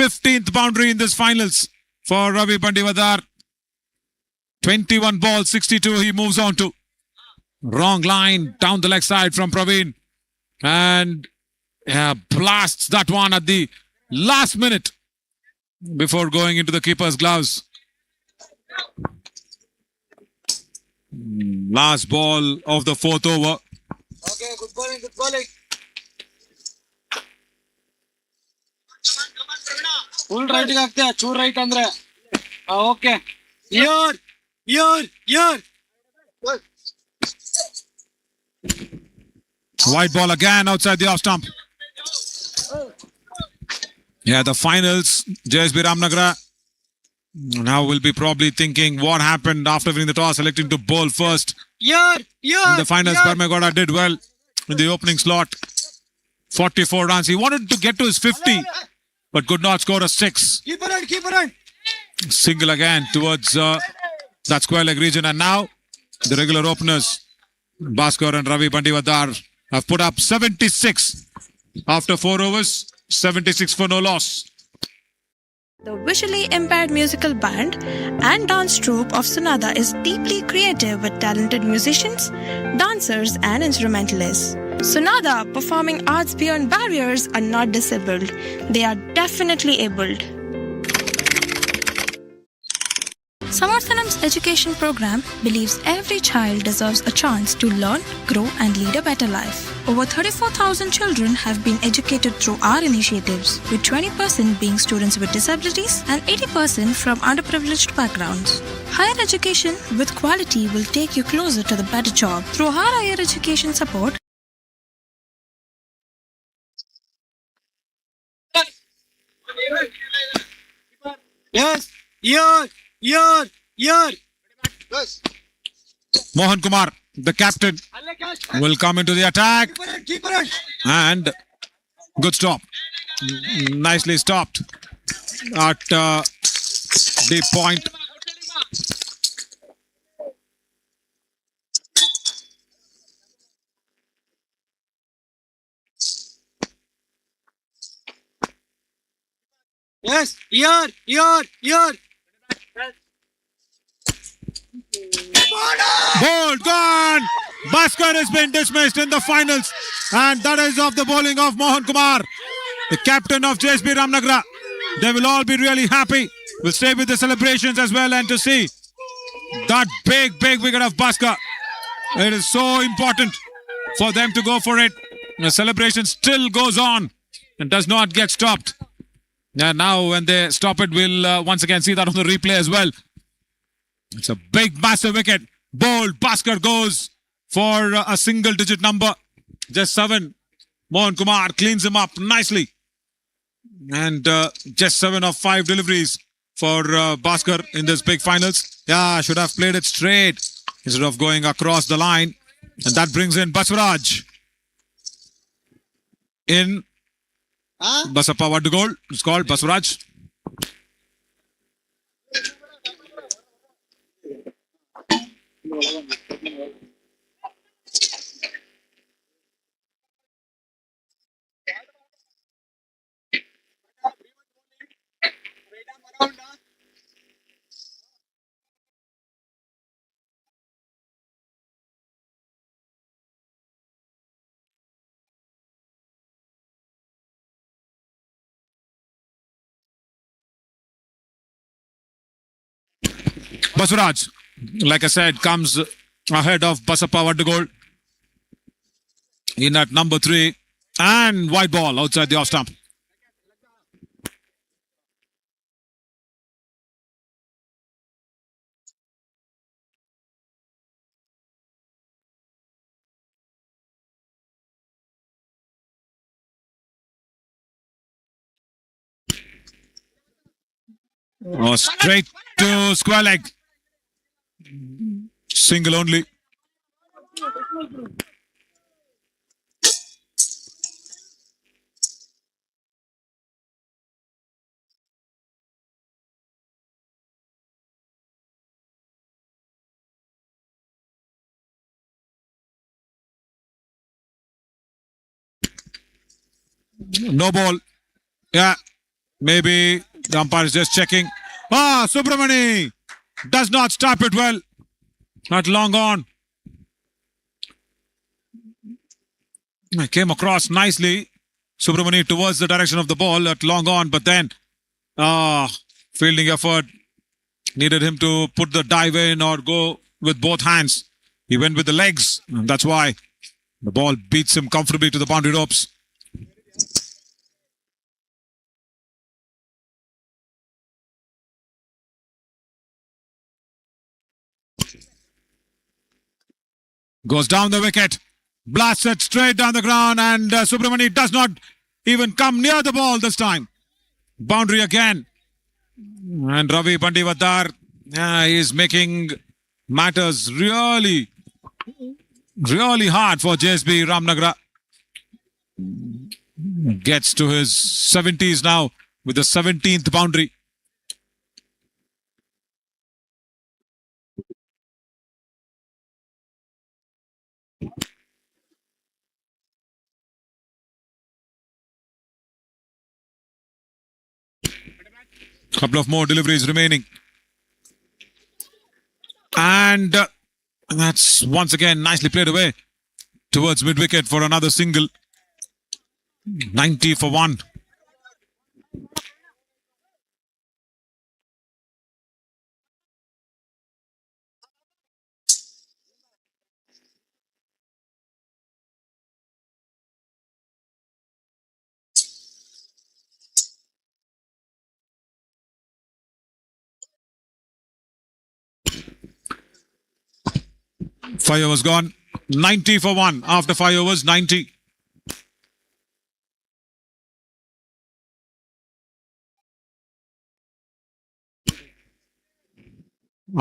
15th boundary in this finals for Ravi Bandivadar. 21 balls, 62 he moves on to. Wrong line down the leg side from Praveen. And blasts that one at the last minute before going into the keeper's gloves. Last ball of the fourth over. Okay, good bowling, good bowling. Full right ಆಗ್ತೇ ಚೂರ್ right ಅಂದ್ರೆ okay Here. White ball again outside the off stump. Yeah, the finals, JSB Ramanagara now will be probably thinking what happened after winning the toss, selecting to bowl first. In the finals, Parmegoda did well in the opening slot. 44 runs. He wanted to get to his 50, but could not score a 6. Keep it on. Single again towards that square leg region. And now the regular openers, Bhaskar and Ravi Bandivadar, have put up 76 after 4 overs. 76 for no loss. The visually impaired musical band and dance troupe of Sonada is deeply creative with talented musicians, dancers and instrumentalists. Sonada, performing arts beyond barriers, are not disabled. They are definitely abled. Samarthanam's education program believes every child deserves a chance to learn, grow and lead a better life. Over 34,000 children have been educated through our initiatives, with 20% being students with disabilities and 80% from underprivileged backgrounds. Higher education with quality will take you closer to the better job. Through our higher education support, Yes. Here. Mohan Kumar, the captain, will come into the attack. Keep it on. And good stop. Nicely stopped at deep point. Yes. Here. Ball gone. Bhaskar has been dismissed in the finals. And that is of the bowling of Mohan Kumar, the captain of JSB Ramanagara. They will all be really happy. We'll stay with the celebrations as well and to see that big wicket of Bhaskar. It is so important for them to go for it. The celebration still goes on and does not get stopped. And now when they stop it, we'll once again see that on the replay as well. It's a big, massive wicket. Bowled. Bhaskar goes for a single digit number. Just 7. Mohan Kumar cleans him up nicely. And just 7 of 5 deliveries for Bhaskar in this big finals. Yeah, should have played it straight instead of going across the line. And that brings in Baswaraj. In Basappa Vaddugol. It's called Baswaraj. Baswaraj, like I said, comes ahead of Basappa Vaddugol in at number 3. And white ball outside the off stump. Oh, straight to square leg. Single only. No ball. Yeah. Maybe the umpire is just checking. Subramani does not stop it well. Not long on. I came across nicely. Subramani towards the direction of the ball at long on, but then fielding effort needed him to put the dive in or go with both hands. He went with the legs, and that's why the ball beats him comfortably to the boundary ropes. Goes down the wicket, blasts it straight down the ground, and Subramani does not even come near the ball this time. Boundary again. And Ravi Bandivadar is making matters really hard for JSB Ramanagara. Gets to his 70s now with the 17th boundary. Couple of more deliveries remaining. And that's once again nicely played away towards mid-wicket for another single. 90 for one. Five overs gone. 90 for one. After 5 overs, 90.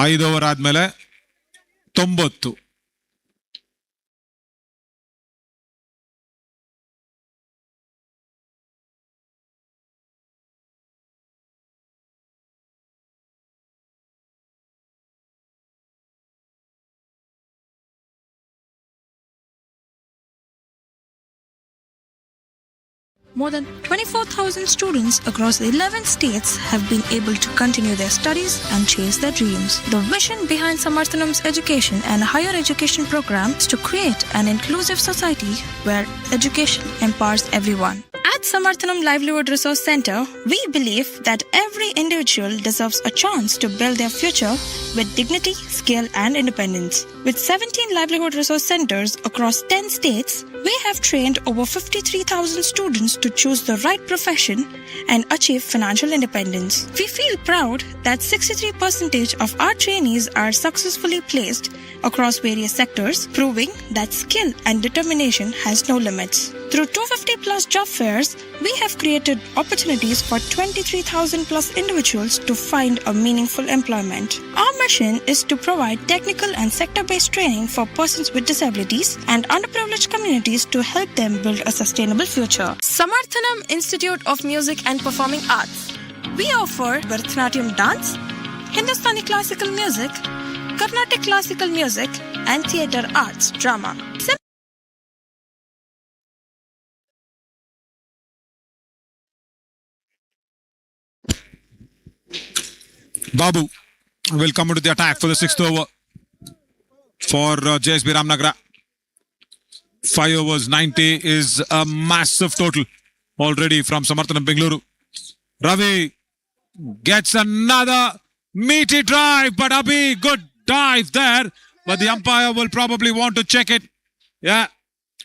ಐದು over ಆದ್ಮೇಲೆ 90. More than 24,000 students across 11 states have been able to continue their studies and chase their dreams. The vision behind Samarthanam's education and higher education program is to create an inclusive society where education empowers everyone. At Samarthanam Livelihood Resource Center, we believe that every individual deserves a chance to build their future with dignity, skill, and independence. With 17 livelihood resource centers across 10 states, we have trained over 53,000 students to choose the right profession and achieve financial independence. We feel proud that 63% of our trainees are successfully placed across various sectors, proving that skill and determination has no limits. Through 250 plus job fairs, we have created opportunities for 23,000 plus individuals to find a meaningful employment. Our mission is to provide technical and sector-based training for persons with disabilities and underprivileged communities to help them build a sustainable future. Samarthanam Institute of Music and Performing Arts. We offer Bharatanatyam dance, Hindustani classical music, Carnatic classical music, and theatre arts drama. Babu will come into the attack for the 6th over for JSB Ramanagara. 5 overs, 90 is a massive total already from Samarthanam Bengaluru. Ravi gets another meaty drive, but Abhi, good dive there. But the umpire will probably want to check it. Yeah.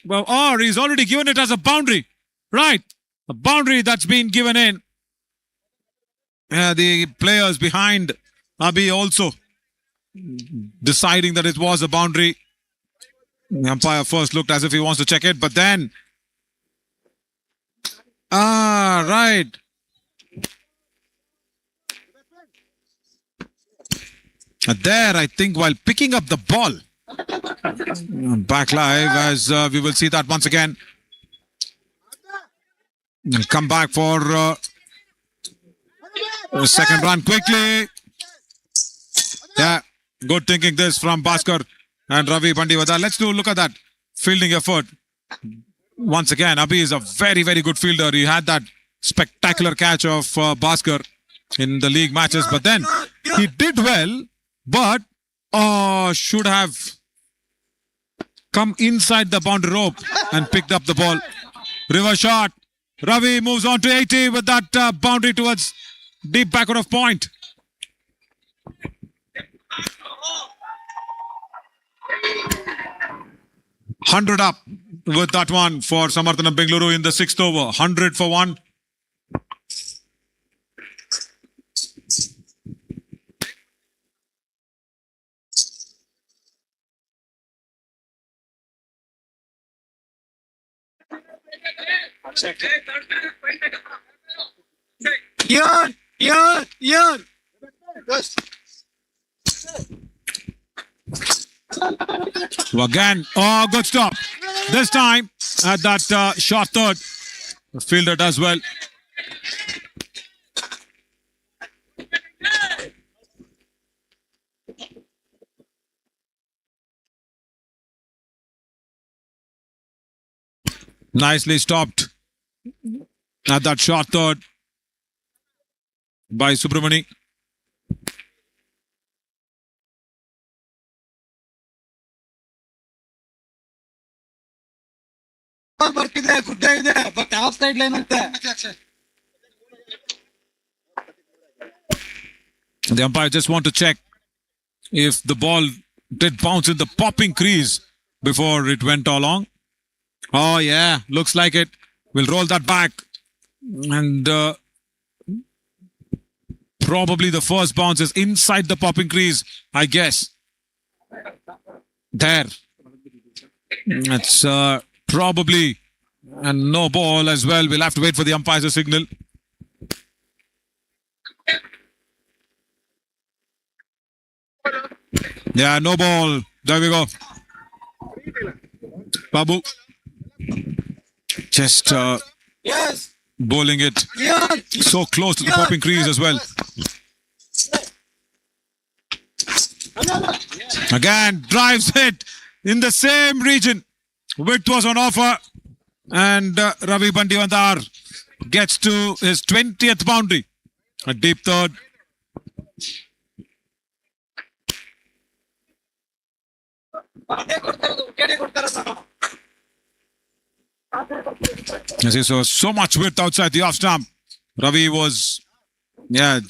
Well, or he's already given it as a boundary. Right. A boundary that's been given in. The players behind Abhi also deciding that it was a boundary. The umpire first looked as if he wants to check it, but then... right. There, I think, while picking up the ball. Back live as we will see that once again. Come back for the second run quickly. Yeah, good thinking this from Bhaskar and Ravi Bandivadar. Let's do a look at that fielding effort. Once again, Abhi is a very, very good fielder. He had that spectacular catch of Bhaskar in the league matches. But then he did well, but should have come inside the boundary rope and picked up the ball. Reverse shot. Ravi moves on to 80 with that boundary towards deep backward of point. Hundred up with that one for Samarthanam Bengaluru in the 6th over. 100 for one. Here. Again, good stop. This time at that short third. The fielder does well. Nicely stopped at that short third by Subramani. ಗುಡ್ಡ ಇದೆ but of side line ಅಂತೆ. The umpire just want to check if the ball did bounce in the popping crease before it went along. Oh yeah, looks like it. We'll roll that back. And probably the first bounce is inside the popping crease, I guess. There. That's probably and no ball as well. We'll have to wait for the umpire's signal. Yeah, no ball. There we go. Babu just bowling it so close to the popping crease as well. Again, drives it in the same region. Width was on offer, and Ravi Bandivandar gets to his 20th boundary. A deep third. As he saw so much width outside the off stump. Ravi was,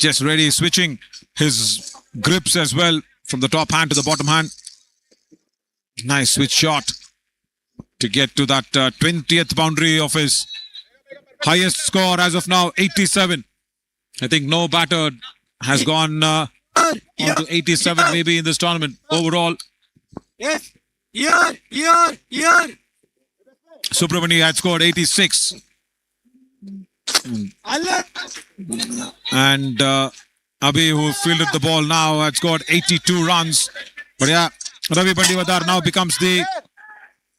just ready, switching his grips as well from the top hand to the bottom hand. Nice switch shot to get to that 20th boundary of his highest score as of now, 87. I think no batter has gone on to 87 maybe in this tournament overall. Yes. Here. Subramani had scored 86. And Abhi, who fielded the ball now, had scored 82 runs. But yeah, Ravi Bandivadar now becomes the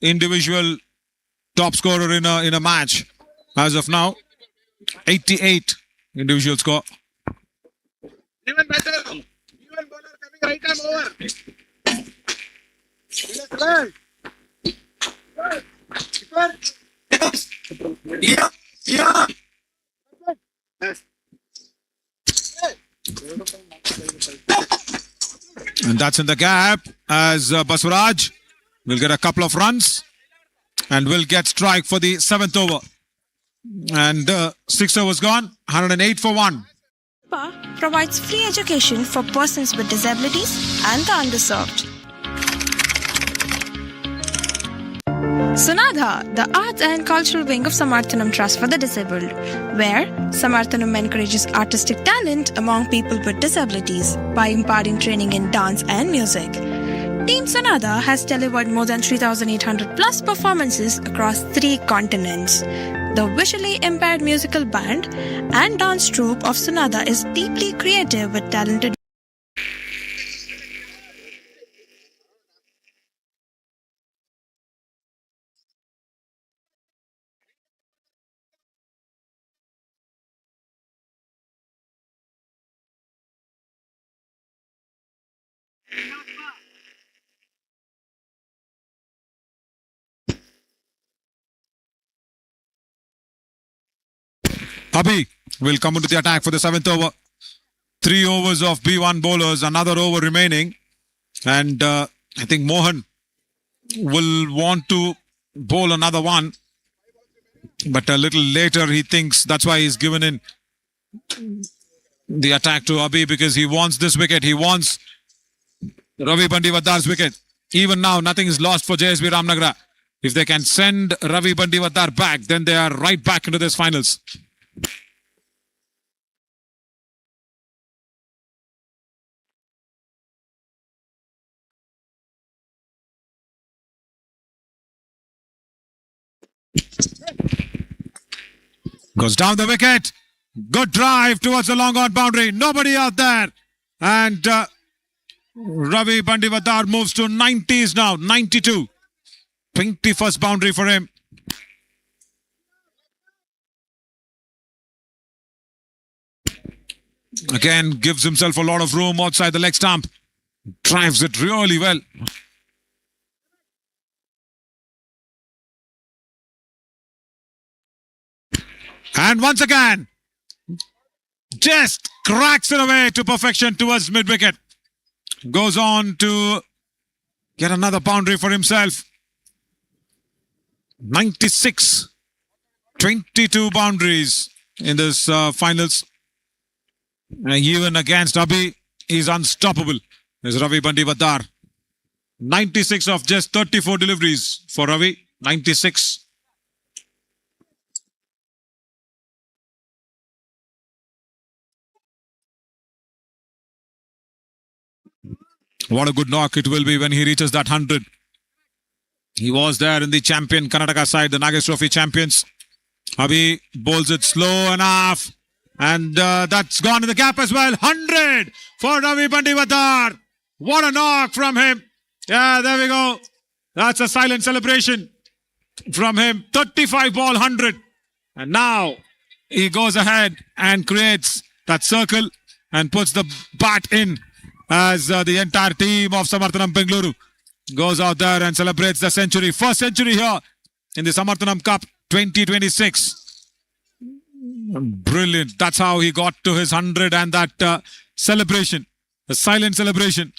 individual top scorer in a match as of now. 88 individual score. Even better. Even bowler coming right arm over. Yeah. And that's in the gap as Baswaraj will get a couple of runs and will get strike for the 7th over. And 6 overs gone, 108 for 1. PA provides free education for persons with disabilities and the underserved. Sunadha, the arts and cultural wing of Samarthanam Trust for the Disabled, where Samarthanam encourages artistic talent among people with disabilities by imparting training in dance and music. Team Sunadha has delivered more than 3,800 plus performances across 3 continents. The visually impaired musical band and dance troupe of Sunadha is deeply creative with talented Abhi will come into the attack for the 7th over. 3 overs of B1 bowlers, another over remaining. And I think Mohan will want to bowl another one. But a little later he thinks that's why he's given in the attack to Abhi, because he wants this wicket. He wants Ravi Bandiwadar's wicket. Even now, nothing is lost for JSB Ramanagara. If they can send Ravi Bandiwadar back, then they are right back into this finals. Goes down the wicket. Good drive towards the long on boundary. Nobody out there. And Ravi Bandiwadar moves to 90s now. 92. 21st boundary for him. Again, gives himself a lot of room outside the leg stump. Drives it really well. And once again, just cracks it away to perfection towards mid-wicket. Goes on to get another boundary for himself. 96. 22 boundaries in this finals. And even against Abhi, he's unstoppable. There's Ravi Bandiwadar. 96 of just 34 deliveries for Ravi. 96. What a good knock it will be when he reaches that 100. He was there in the champion Karnataka side, the Nagesh Trophy champions. Abhi bowls it slow enough. And that's gone in the gap as well. 100 for Ravi Bandiwadar. What a knock from him. Yeah, there we go. That's a silent celebration from him. 35 ball 100. And now he goes ahead and creates that circle and puts the bat in, as the entire team of Samarthanam Bengaluru goes out there and celebrates the century. First century here in the Samarthanam Cup 2026. Brilliant. That's how he got to his 100, and that celebration, the silent celebration.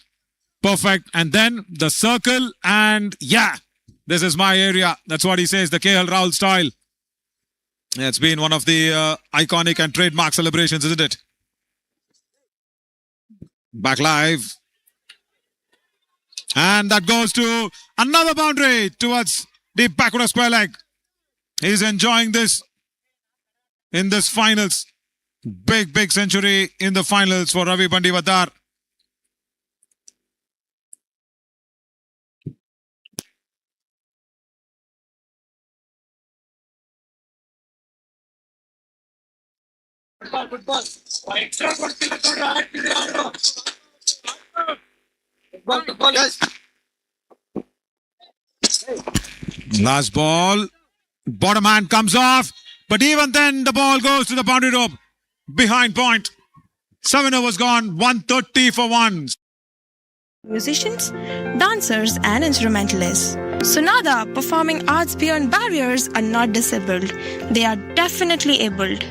Perfect. And then the circle, and yeah, this is my area. That's what he says, the KL Rahul style. It's been one of the iconic and trademark celebrations, isn't it? Back live. And that goes to another boundary towards the backward of square leg. He's enjoying this in this finals. Big century in the finals for Ravi Bandiwadar. Last ball. Bottom hand comes off. But even then, the ball goes to the boundary rope. Behind point. 7 overs gone. 130 for 1. Musicians, dancers, and instrumentalists. Sunada performing arts beyond barriers are not disabled. They are definitely abled.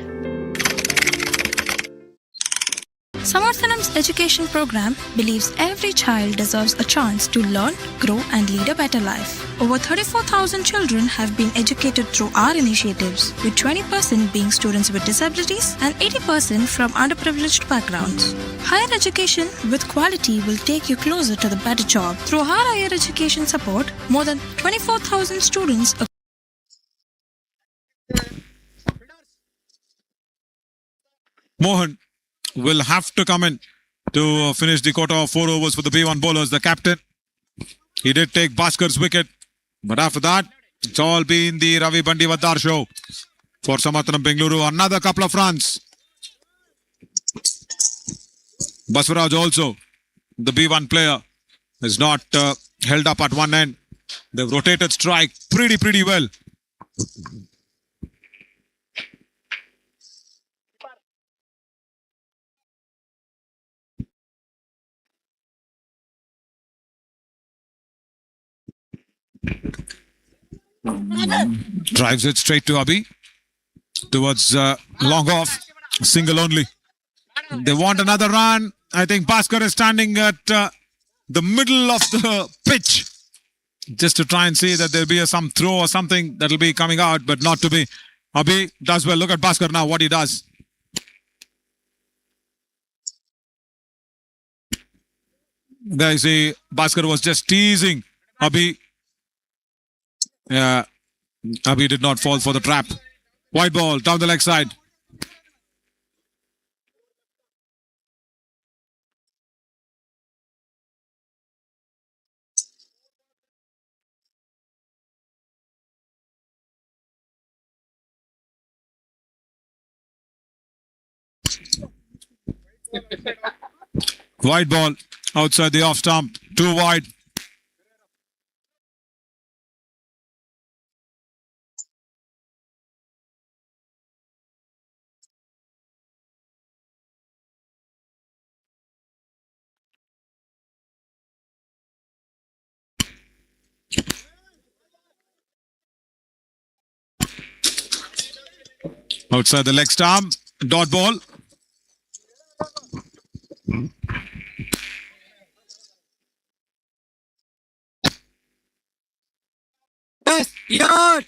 Samarthanam's education program believes every child deserves a chance to learn, grow, and lead a better life. Over 34,000 children have been educated through our initiatives, with 20% being students with disabilities and 80% from underprivileged backgrounds. Higher education with quality will take you closer to the better job. Through our higher education support, more than 24,000 students Mohan will have to come in to finish the quota of 4 overs for the B1 bowlers. The captain, he did take Bhaskar's wicket, but after that, it's all been the Ravi Bandiwadar show for Samarthanam Bengaluru. Another couple of runs. Baswaraj also, the B1 player, is not held up at one end. They've rotated strike pretty well. Drives it straight to Abhi. towards long off. Single only. They want another run. I think Bhaskar is standing at the middle of the pitch just to try and see that there'll be some throw or something that'll be coming out, but not to be. Abhi does well. Look at Bhaskar now, what he does. There you see, Bhaskar was just teasing Abhi. Yeah, Abhi did not fall for the trap. White ball down the leg side. Wide ball outside the off stump. Too wide. Outside the leg stump. Dot ball. Yes, yard.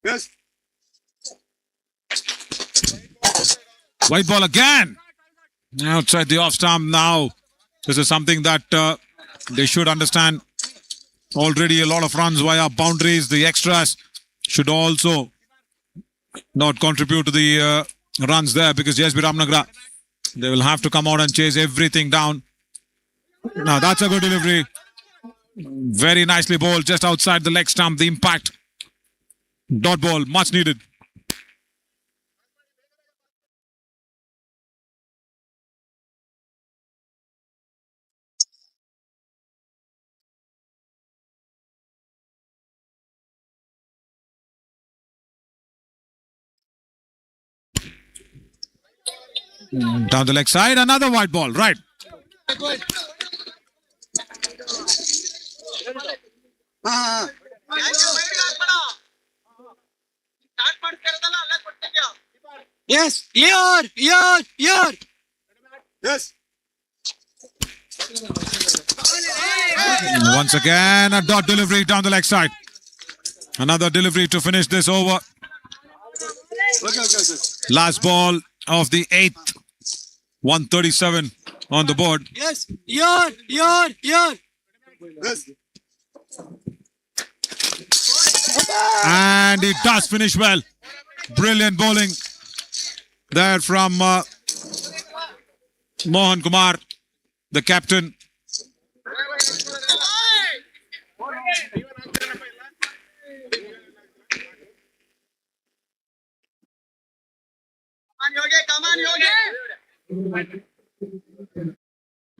Yes. White ball again. Outside the off stump now. This is something that they should understand. Already a lot of runs via boundaries. The extras should also not contribute to the runs there, because JSB Ramanagara, they will have to come out and chase everything down. Now that's a good delivery. Very nicely bowled just outside the leg stump. The impact. Dot ball, much needed. Down the leg side, another white ball, right. Yes, yard. Yes. Once again, a dot delivery down the leg side. Another delivery to finish this over. Last ball of the 8th. 137 on the board. Yes, yard. Yes. And it does finish well. Brilliant bowling there from Mohan Kumar, the captain.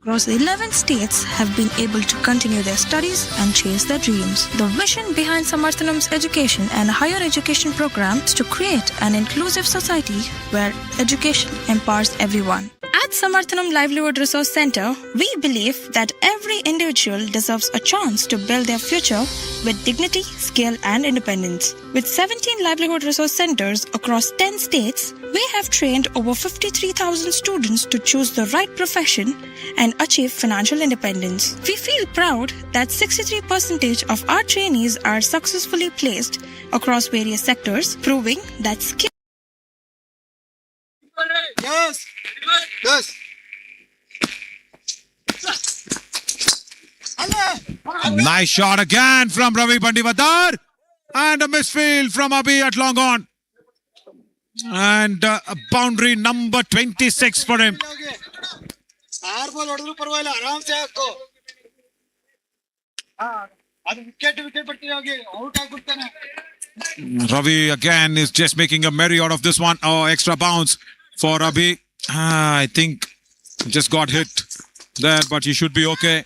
Across 11 states have been able to continue their studies and chase their dreams. The vision behind Samarthanam's education and higher education program is to create an inclusive society where education empowers everyone. At Samarthanam Livelihood Resource Center, we believe that every individual deserves a chance to build their future with dignity, skill, and independence. With 17 livelihood resource centers across 10 states, we have trained over 53,000 students to choose the right profession and achieve financial independence. We feel proud that 63% of our trainees are successfully placed across various sectors, proving that skill. Yes. Nice shot again from Ravi Bandivadar. And a misfield from Abhi at long on. And a boundary number 26 for him. Ravi again is just making a merry out of this one. Oh, extra bounce for Abhi. I think just got hit there, but he should be okay.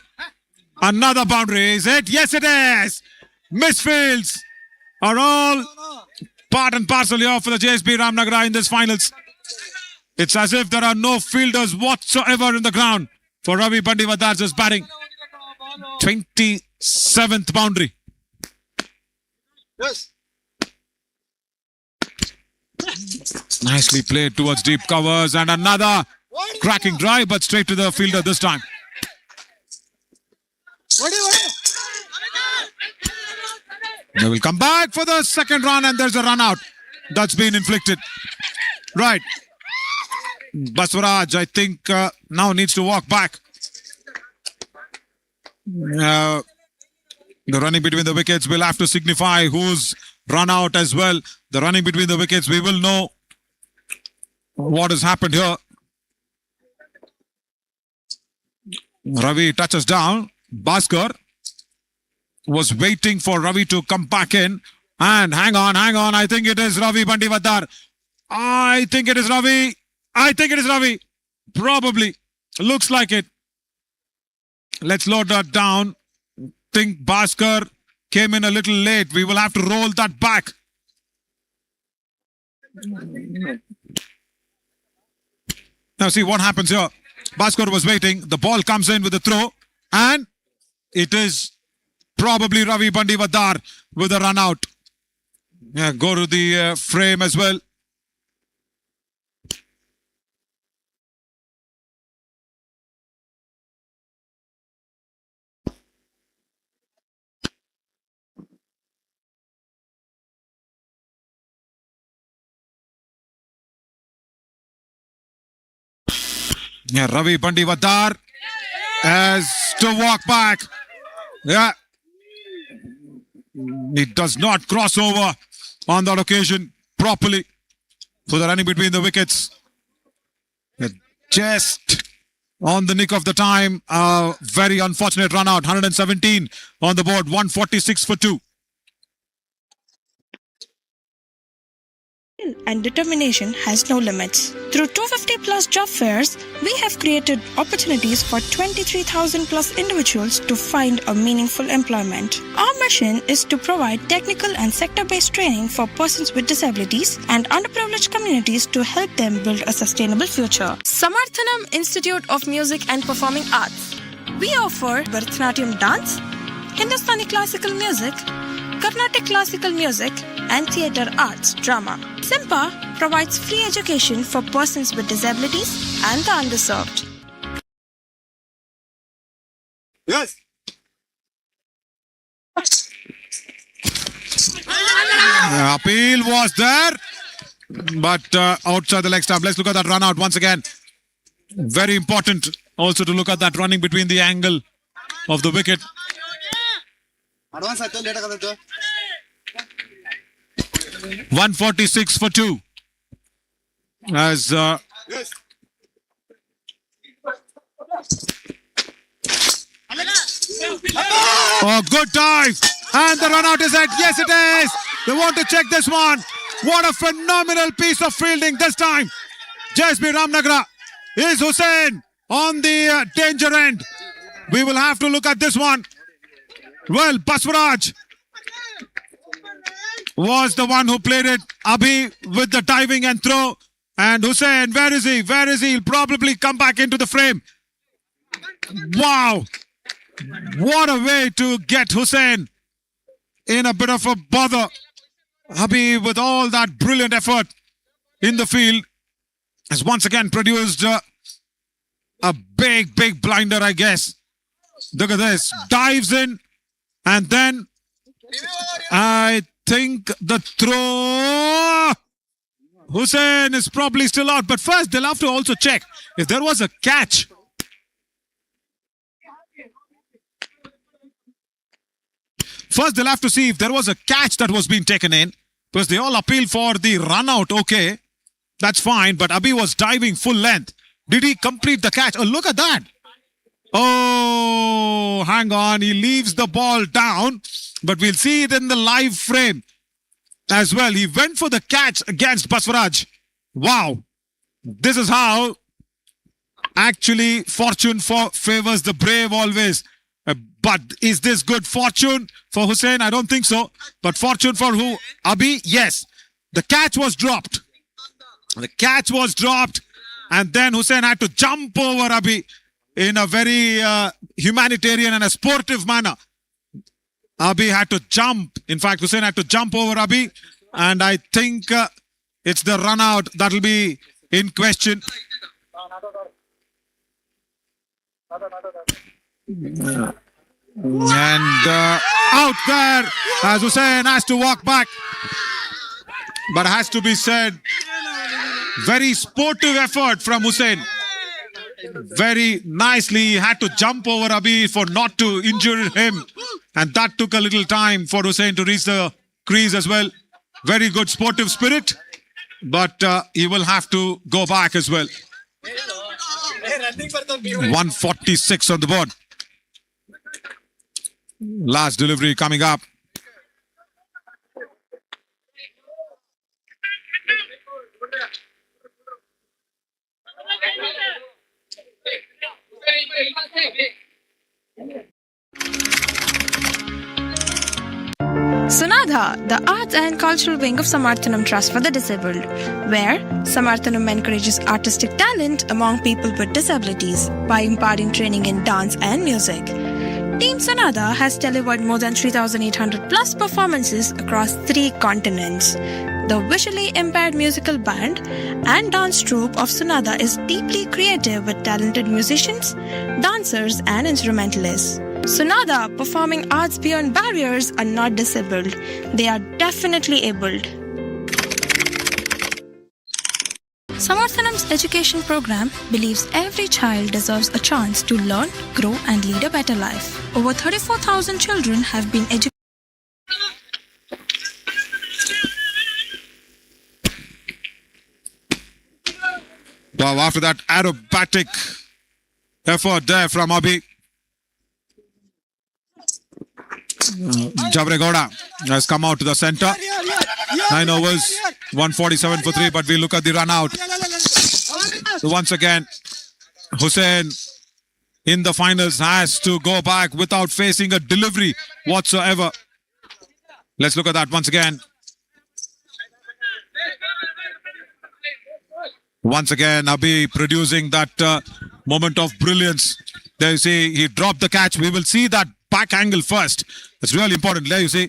Another boundary, is it? Yes, it is. Misfields are all part and parcel here for the JSB Ramanagara in this finals. It's as if there are no fielders whatsoever in the ground for Ravi Bandivadar's batting. 27th boundary. Yes. Nicely played towards deep covers and another cracking drive, but straight to the fielder this time. They will come back for the second run and there's a run out that's been inflicted. Right. Baswaraj, I think, now needs to walk back. The running between the wickets will have to signify who's run out as well. The running between the wickets, we will know what has happened here. Ravi touches down. Bhaskar was waiting for Ravi to come back in. And hang on. I think it is Ravi Bandivadar. I think it is Ravi. Probably. Looks like it. Let's load that down. Think Bhaskar came in a little late. We will have to roll that back. Now see what happens here. Bhaskar was waiting. The ball comes in with a throw. And it is probably Ravi Bandivadar with a run out. Yeah, go to the frame as well. Yeah, Ravi Bandivadar has to walk back. Yeah. He does not cross over on that occasion properly for the running between the wickets. Just on the nick of the time. Very unfortunate run out. 117 on the board. 146 for 2. And determination has no limits. Through 250 plus job fairs, we have created opportunities for 23,000 plus individuals to find a meaningful employment. Our mission is to provide technical and sector-based training for persons with disabilities and underprivileged communities to help them build a sustainable future. Samarthanam Institute of Music and Performing Arts. We offer Bharatanatyam dance, Hindustani classical music, Carnatic classical music, and theatre arts drama. SIMPA provides free education for persons with disabilities and the underserved. Yes. Appeal was there, but outside the leg stump. Let's look at that run out once again. Very important also to look at that running between the angle of the wicket. 146 for 2. As oh, good dive, and the run out is at. Yes, it is. They want to check this one. What a phenomenal piece of fielding this time. JSB Ramanagara is Hussain on the danger end. We will have to look at this one. Well, Baswaraj was the one who played it. Abhi with the diving and throw. And Hussain, where is he? He'll probably come back into the frame. Wow. What a way to get Hussain in a bit of a bother. Abhi, with all that brilliant effort in the field, has once again produced a big blinder, I guess. Look at this. Dives in. And then I think the throw. Hussain is probably still out. But first, they'll have to also check if there was a catch. First, they'll have to see if there was a catch that was being taken in. Because they all appeal for the run out. Okay, that's fine. But Abhi was diving full length. Did he complete the catch? Oh, look at that. Oh, hang on. He leaves the ball down. But we'll see it in the live frame as well. He went for the catch against Baswaraj. Wow. This is how actually fortune favors the brave always. But is this good fortune for Hussain? I don't think so. But fortune for who? Abhi? Yes. The catch was dropped. And then Hussain had to jump over Abhi in a very humanitarian and a sportive manner. Abhi had to jump. In fact, Hussain had to jump over Abhi. And I think It's the run out that will be in question. And out there as Hussain has to walk back. But has to be said, very sportive effort from Hussain. Very nicely, he had to jump over Abi for not to injure him. And that took a little time for Hussain to reach the crease as well. Very good sportive spirit. But he will have to go back as well. 146 on the board. Last delivery coming up. Sunadha, the arts and cultural wing of Samarthanam Trust for the Disabled, where Samarthanam encourages artistic talent among people with disabilities by imparting training in dance and music. Team Sunadha has delivered more than 3,800 plus performances across 3 continents. The visually impaired musical band and dance troupe of Sunadha is deeply creative with talented musicians, dancers and instrumentalists. Sunadha, performing arts beyond barriers, are not disabled. They are definitely abled. Samarthanam's education program believes every child deserves a chance to learn, grow and lead a better life. Over 34,000 children have been educated. Wow, after that aerobatic effort there from Abi. Javregoda has come out to the center. 9 overs, 147 for 3, but we look at the run out. So once again, Hussain in the finals has to go back without facing a delivery whatsoever. Let's look at that once again. Once again, Abi producing that moment of brilliance. There you see, he dropped the catch. We will see that back angle first. It's really important. There you see,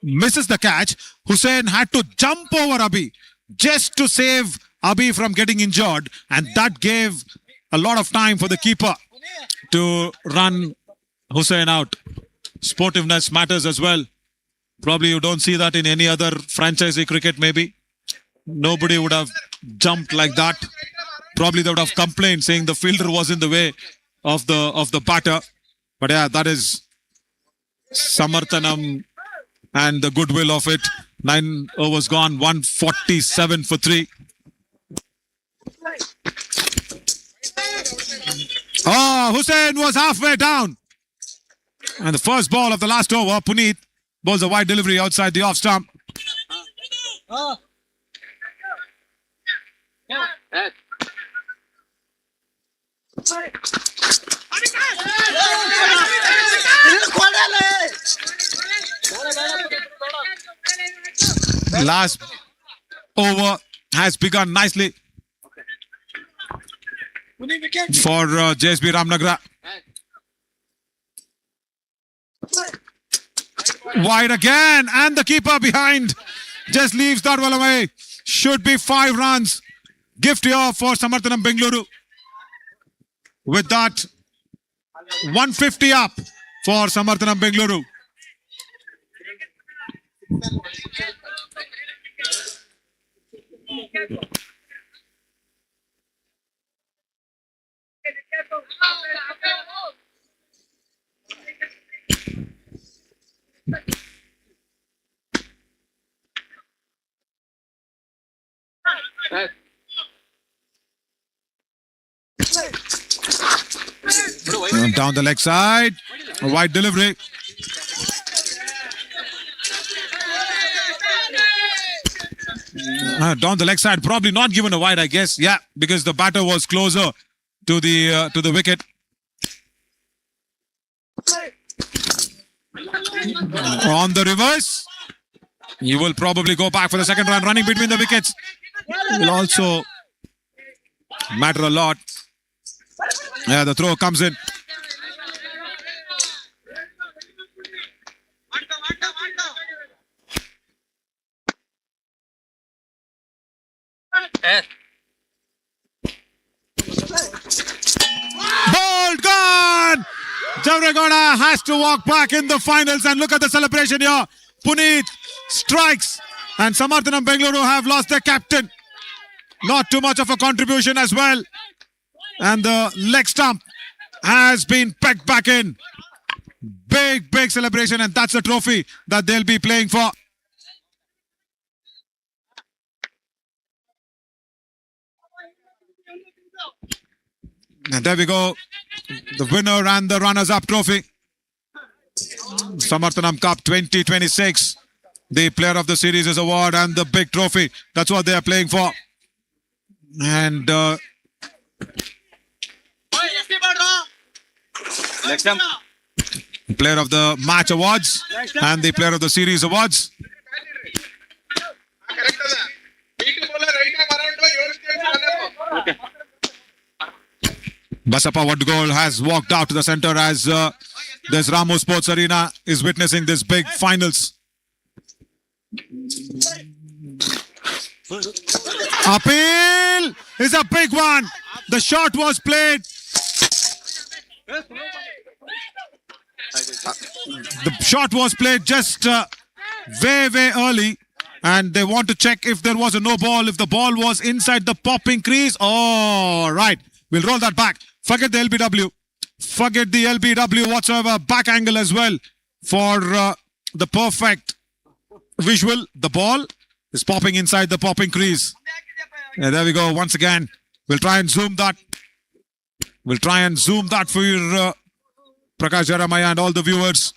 misses the catch. Hussain had to jump over Abi just to save Abi from getting injured. And that gave a lot of time for the keeper to run Hussain out. Sportiveness matters as well. Probably you don't see that in any other franchisee cricket maybe. Nobody would have jumped like that. Probably they would have complained saying the fielder was in the way of the batter. But yeah, that is Samarthanam and the goodwill of it. 9 overs gone, 147 for 3. Oh, Hussain was halfway down. And the first ball of the last over, Puneet bowls a wide delivery outside the off stump. Last over has begun nicely for JSB Ramanagara. Wide again, and the keeper behind just leaves that well away. Should be 5 runs. Gift here for Samarthanam Bengaluru. With that, 150 up for Samarthanam Bengaluru. Down the leg side, a wide delivery. Down the leg side, probably not given a wide, I guess. Yeah, because the batter was closer to the wicket. On the reverse, he will probably go back for the second run. Running between the wickets will also matter a lot. Yeah, the throw comes in. Devarakonda has to walk back in the finals, and look at the celebration here. Puneet strikes, and Samarthanam Bengaluru have lost their captain. Not too much of a contribution as well. And the leg stump has been pegged back in. Big, big celebration, and that's a trophy that they'll be playing for. And there we go. The winner and the runners-up trophy. Samarthanam Cup 2026. The Player of the Series award and the big trophy. That's what they are playing for. And Next time. Player of the Match awards and the Player of the Series awards. Basappa Wadgol has walked out to the center as this Ramo Sports Arena is witnessing this big finals. Appeal is a big one. The shot was played. The shot was played just way early, and they want to check if there was a no ball, if the ball was inside the popping crease. All right, we'll roll that back. Forget the LBW. Forget the LBW whatsoever. Back angle as well for the perfect visual. The ball is popping inside the popping crease. Yeah, there we go. Once again, we'll try and zoom that. We'll try and zoom that for your Prakash Jaramaya and all the viewers.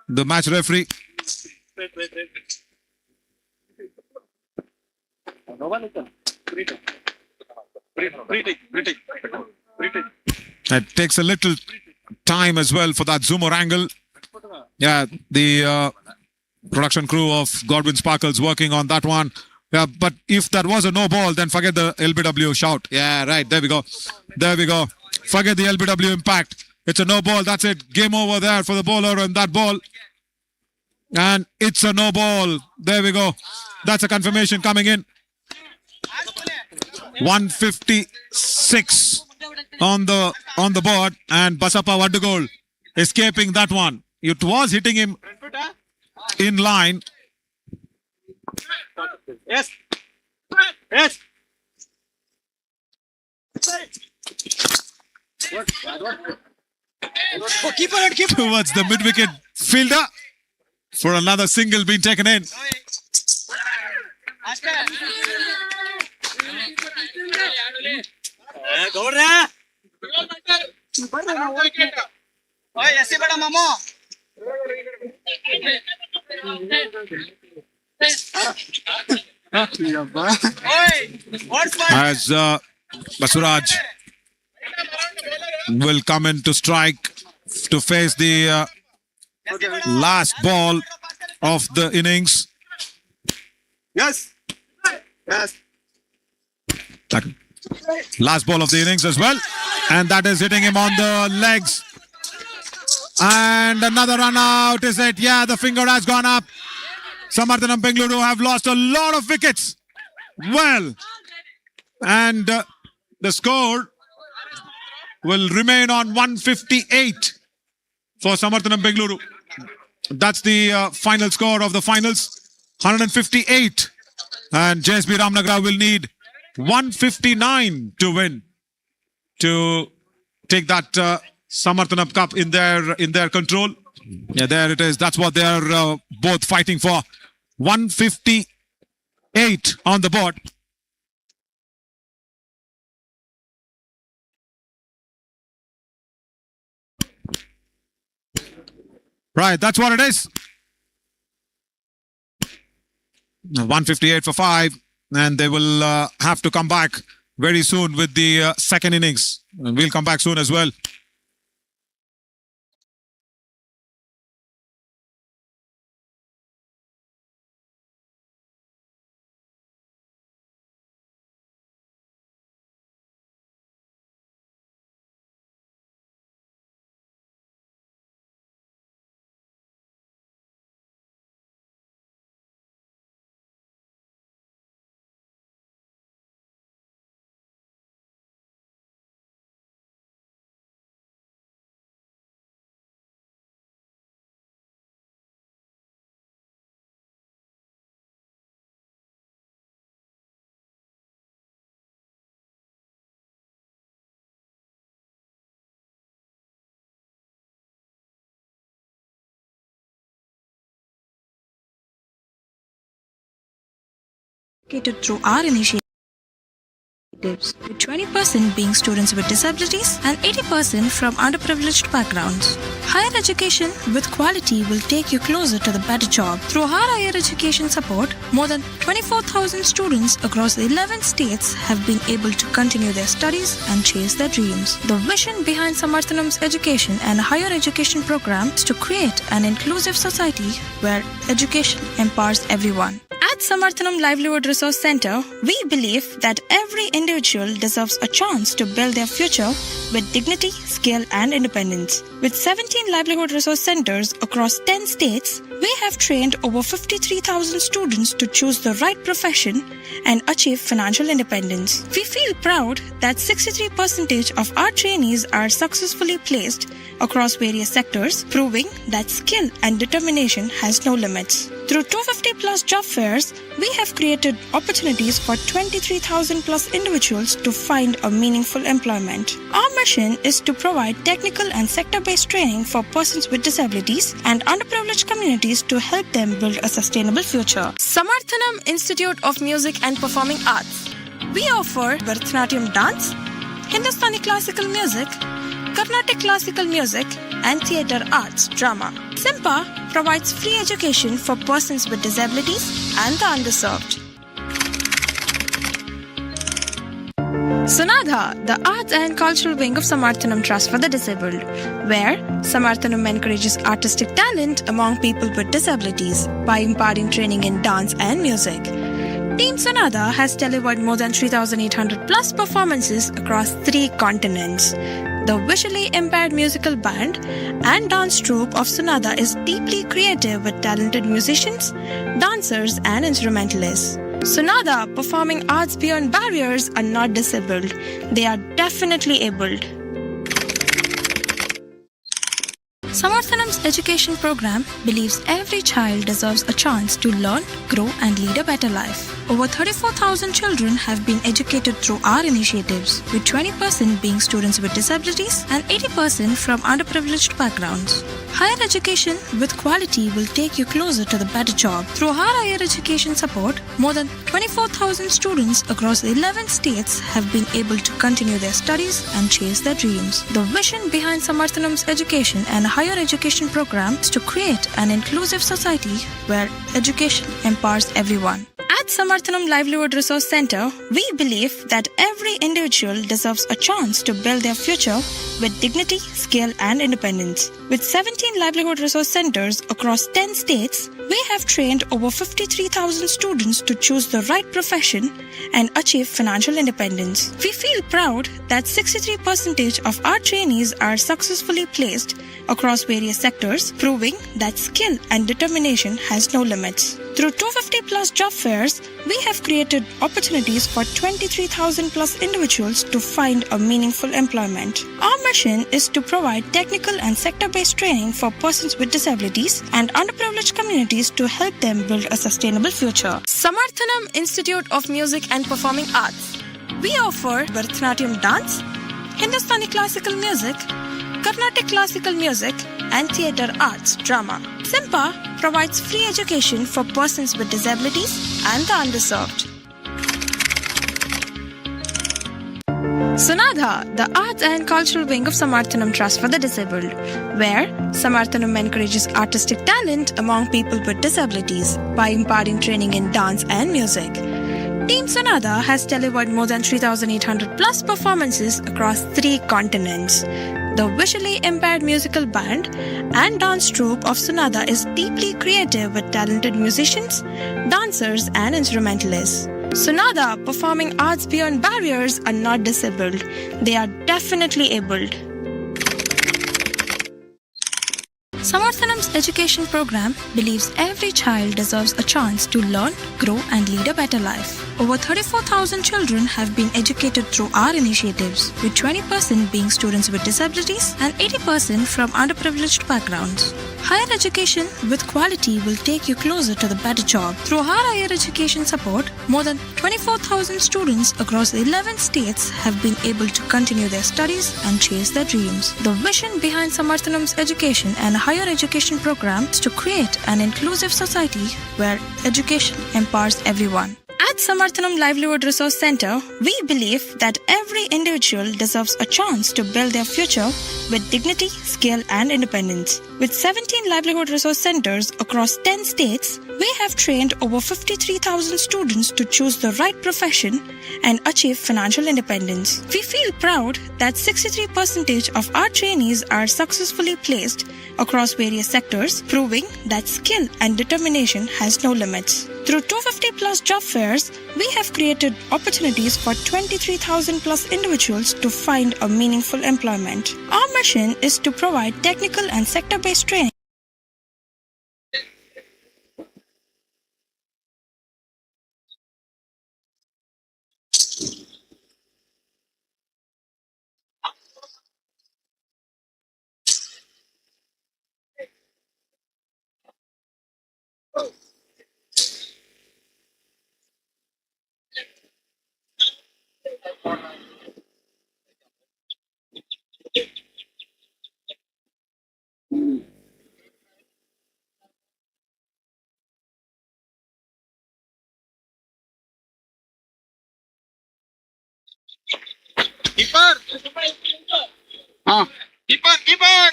The match referee. It takes a little time as well for that zoomer angle. Yeah, the production crew of Godwin Sparkles working on that one. Yeah, but if that was a no ball, then forget the LBW shout. Yeah, right. There we go. There we go. Forget the LBW impact. It's a no ball. That's it. Game over there for the bowler and that ball. And it's a no ball. There we go. That's a confirmation coming in. 156 on the board, and Basappa Wadgol escaping that one. It was hitting him in line. Yes. Yes. Keep on it, keep Towards the mid-wicket fielder for another single being taken in. As Basuraj will come in to strike to face the last ball of the innings. Yes. Yes. Last ball of the innings as well, and that is hitting him on the legs. And another run out, is it? Yeah, the finger has gone up. Samarthanam Bengaluru have lost a lot of wickets. Well, and the score will remain on 158 for Samarthanam Bengaluru. That's the final score of the finals, 158. And JSB Ramanagara will need 159 to win to take that Samarthanam Cup in their control. Yeah, there it is. That's what they are both fighting for. 158 on the board. Right, that's what it is. 158 for 5. And they will have to come back very soon with the second innings. And we'll come back soon as well. educated through our initiatives, with 20% being students with disabilities and 80% from underprivileged backgrounds. Higher education with quality will take you closer to the better job. Through our higher education support, more than 24,000 students across 11 states have been able to continue their studies and chase their dreams. The vision behind Samarthanam's education and higher education program is to create an inclusive society where education empowers everyone. At Samarthanam Livelihood Resource Center, we believe that every individual deserves a chance to build their future with dignity, skill, and independence. With 17 livelihood resource centers across 10 states, we have trained over 53,000 students to choose the right profession and achieve financial independence. We feel proud that 63% of our trainees are successfully placed across various sectors, proving that skill and determination has no limits. Through 250 plus job fairs, we have created opportunities for 23,000 plus individuals to find a meaningful employment. Our mission is to provide technical and sector-based training for persons with disabilities and underprivileged communities to help them build a sustainable future. Samarthanam Institute of Music and Performing Arts. We offer Bharatanatyam dance, Hindustani classical music, Carnatic classical music, and theatre arts drama. SIMPA provides free education for persons with disabilities and the underserved. Sunadha, the arts and cultural wing of Samarthanam Trust for the Disabled, where Samarthanam encourages artistic talent among people with disabilities by imparting training in dance and music. Team Sunadha has delivered more than 3,800 plus performances across 3 continents. The visually impaired musical band and dance troupe of Sunadha is deeply creative with talented musicians, dancers, and instrumentalists. Sunadha, performing arts beyond barriers, are not disabled. They are definitely abled. Samarthanam's education program believes every child deserves a chance to learn, grow, and lead a better life. Over 34,000 children have been educated through our initiatives, with 20% being students with disabilities and 80% from underprivileged backgrounds. Higher education with quality will take you closer to the better job. Through our higher education support, more than 24,000 students across 11 states have been able to continue their studies and chase their dreams. The vision behind Samarthanam's education and higher education program is to create an inclusive society where education empowers everyone. At Samarthanam Livelihood Resource Center, we believe that every individual deserves a chance to build their future with dignity, skill, and independence. With 17 livelihood resource centers across 10 states, we have trained over 53,000 students to choose the right profession and achieve financial independence. We feel proud that 63% of our trainees are successfully placed across various sectors, proving that skill and determination has no limits. Through 250 plus job fairs, we have created opportunities for 23,000 plus individuals to find a meaningful employment. Our mission is to provide technical and sector-based training for persons with disabilities and underprivileged communities to help them build a sustainable future. Samarthanam Institute of Music and Performing Arts. We offer Bharatanatyam dance, Hindustani classical music, Carnatic classical music, and theatre arts drama. SIMPA provides free education for persons with disabilities and the underserved. Sunadha, the arts and cultural wing of Samarthanam Trust for the Disabled, where Samarthanam encourages artistic talent among people with disabilities by imparting training in dance and music. Team Sunadha has delivered more than 3,800 plus performances across 3 continents. The visually impaired musical band and dance troupe of Sunadha is deeply creative with talented musicians, dancers, and instrumentalists. Sunadha, performing arts beyond barriers, are not disabled. They are definitely abled. Samarthanam's education program believes every child deserves a chance to learn, grow, and lead a better life. Over 34,000 children have been educated through our initiatives, with 20% being students with disabilities and 80% from underprivileged backgrounds. Higher education with quality will take you closer to the better job. Through our higher education support, more than 24,000 students across 11 states have been able to continue their studies and chase their dreams. The vision behind Samarthanam's education and higher education program is to create an inclusive society where education empowers everyone. At Samarthanam Livelihood Resource Center, we believe that every individual deserves a chance to build their future with dignity, skill, and independence. With 17 livelihood resource centers across 10 states, we have trained over 53,000 students to choose the right profession and achieve financial independence. We feel proud that 63% of our trainees are successfully placed across various sectors, proving that skill and determination has no limits. Through 250 plus job fairs, we have created opportunities for 23,000 plus individuals to find a meaningful employment. Our mission is to provide technical and sector-based training.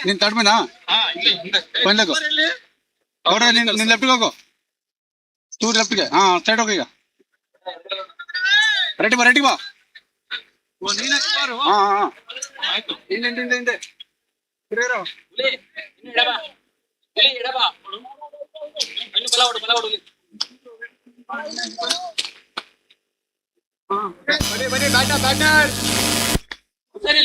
ನೀನ್ ತಡ್ಮೇನಾ ಬಂದ್ಲಕು ಅವ್ರೆ ನಿನ್ ಲೆಫ್ಟ್ಗೆ ಹೋಗು two ಲೆಫ್ಟ್ಗೆ side ಹೋಗಿ ಈಗ ready ಬಾ ಹಿಂದೆ ಬನ್ನಿ batter ಸರಿ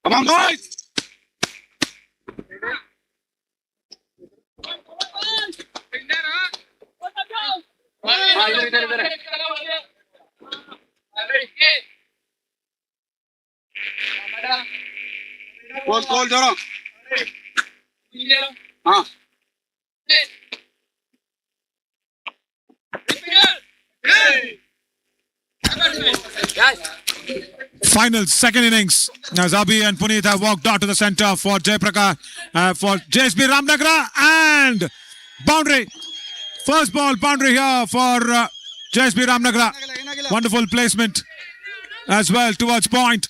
Come on, boys! Call, Joro. Final second innings. As Abhi and Puneet have walked out to the center for for JSB Ramanagara and boundary. First ball boundary here for JSB Ramanagara. Wonderful placement as well towards point.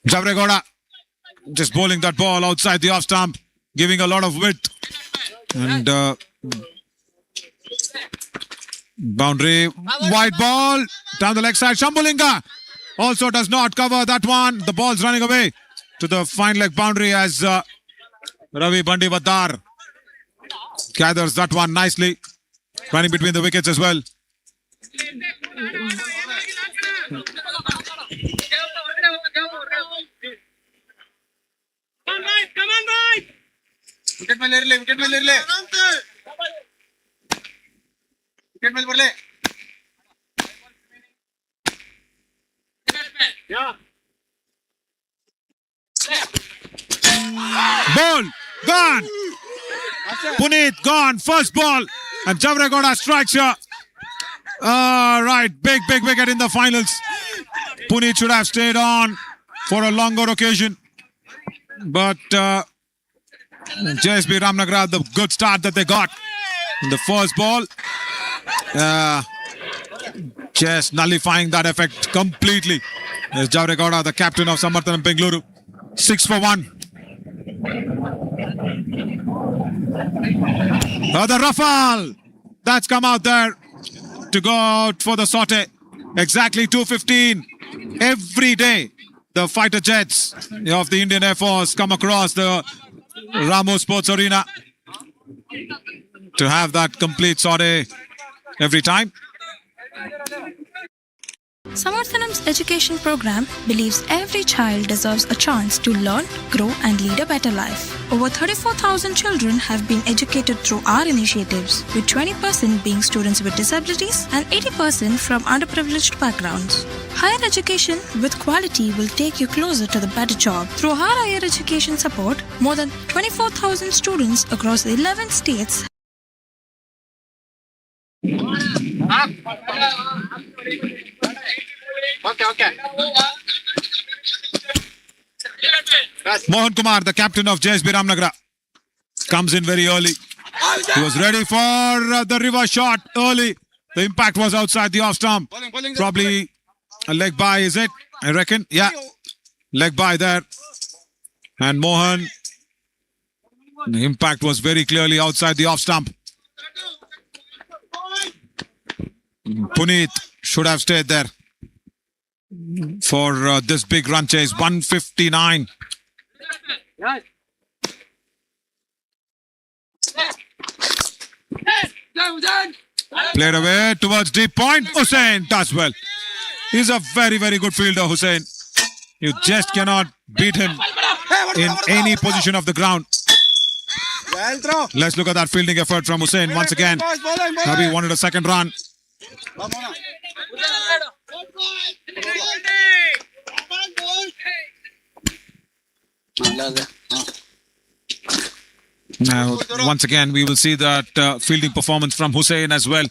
Javregoda just bowling that ball outside the off stump, giving a lot of width. And boundary, wide ball down the leg side. Shambhulinga also does not cover that one. The ball's running away to the fine leg boundary as Ravi Bandivadar gathers that one nicely, running between the wickets as well. Come on, boys! Wicket ಮೇಲೆ ಇರಲಿ wicket ಮೇಲೆ ಬರಲಿ ball gone. Puneet gone. First ball and Javregoda strikes here. Right, big wicket in the finals. Puneet should have stayed on for a longer occasion, but JSB Ramanagara, the good start that they got in the first ball, just nullifying that effect completely. There's Javregoda, the captain of Samarthanam Bengaluru, 6 for 1. The Rafale that's come out there to go out for the sortie. Exactly 2:15 every day. The fighter jets of the Indian Air Force come across the Ramo Sports Arena to have that complete sortie every time. Samarthanam's education program believes every child deserves a chance to learn, grow, and lead a better life. Over 34,000 children have been educated through our initiatives, with 20% being students with disabilities and 80% from underprivileged backgrounds. Higher education with quality will take you closer to the better job. Through our higher education support, more than 24,000 students across 11 states Okay. Mohan Kumar, the captain of JSB Ramanagara, comes in very early. He was ready for the reverse shot early. The impact was outside the off stump. Probably a leg by, is it? I reckon. Yeah. Leg by there. And Mohan, the impact was very clearly outside the off stump. Puneet should have stayed there for this big run chase. 159. Played away towards deep point. Hussain does well. He's a very, very good fielder, Hussain. You just cannot beat him in any position of the ground. Let's look at that fielding effort from Hussain once again. Ravi wanted a second run. Now, once again, we will see that fielding performance from Hussain as well.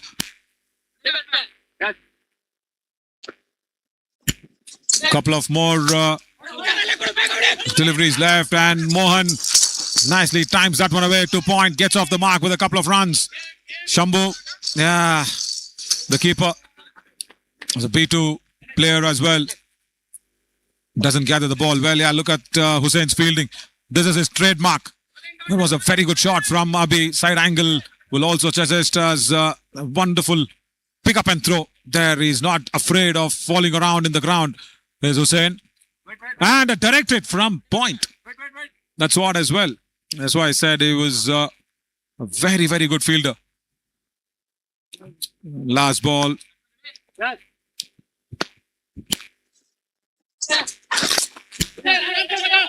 Couple of more deliveries left, and Mohan nicely times that one away to point, gets off the mark with a couple of runs. Shambhu, yeah, the keeper, was a B2 player as well. Doesn't gather the ball well. Yeah, look at Hussain's fielding. This is his trademark. It was a very good shot from Abhi. Side angle will also suggest as a wonderful pick up and throw. There he's not afraid of falling around in the ground. There's Hussain. And a directed from point. That's what as well. That's why I said he was a very, very good fielder. Last ball.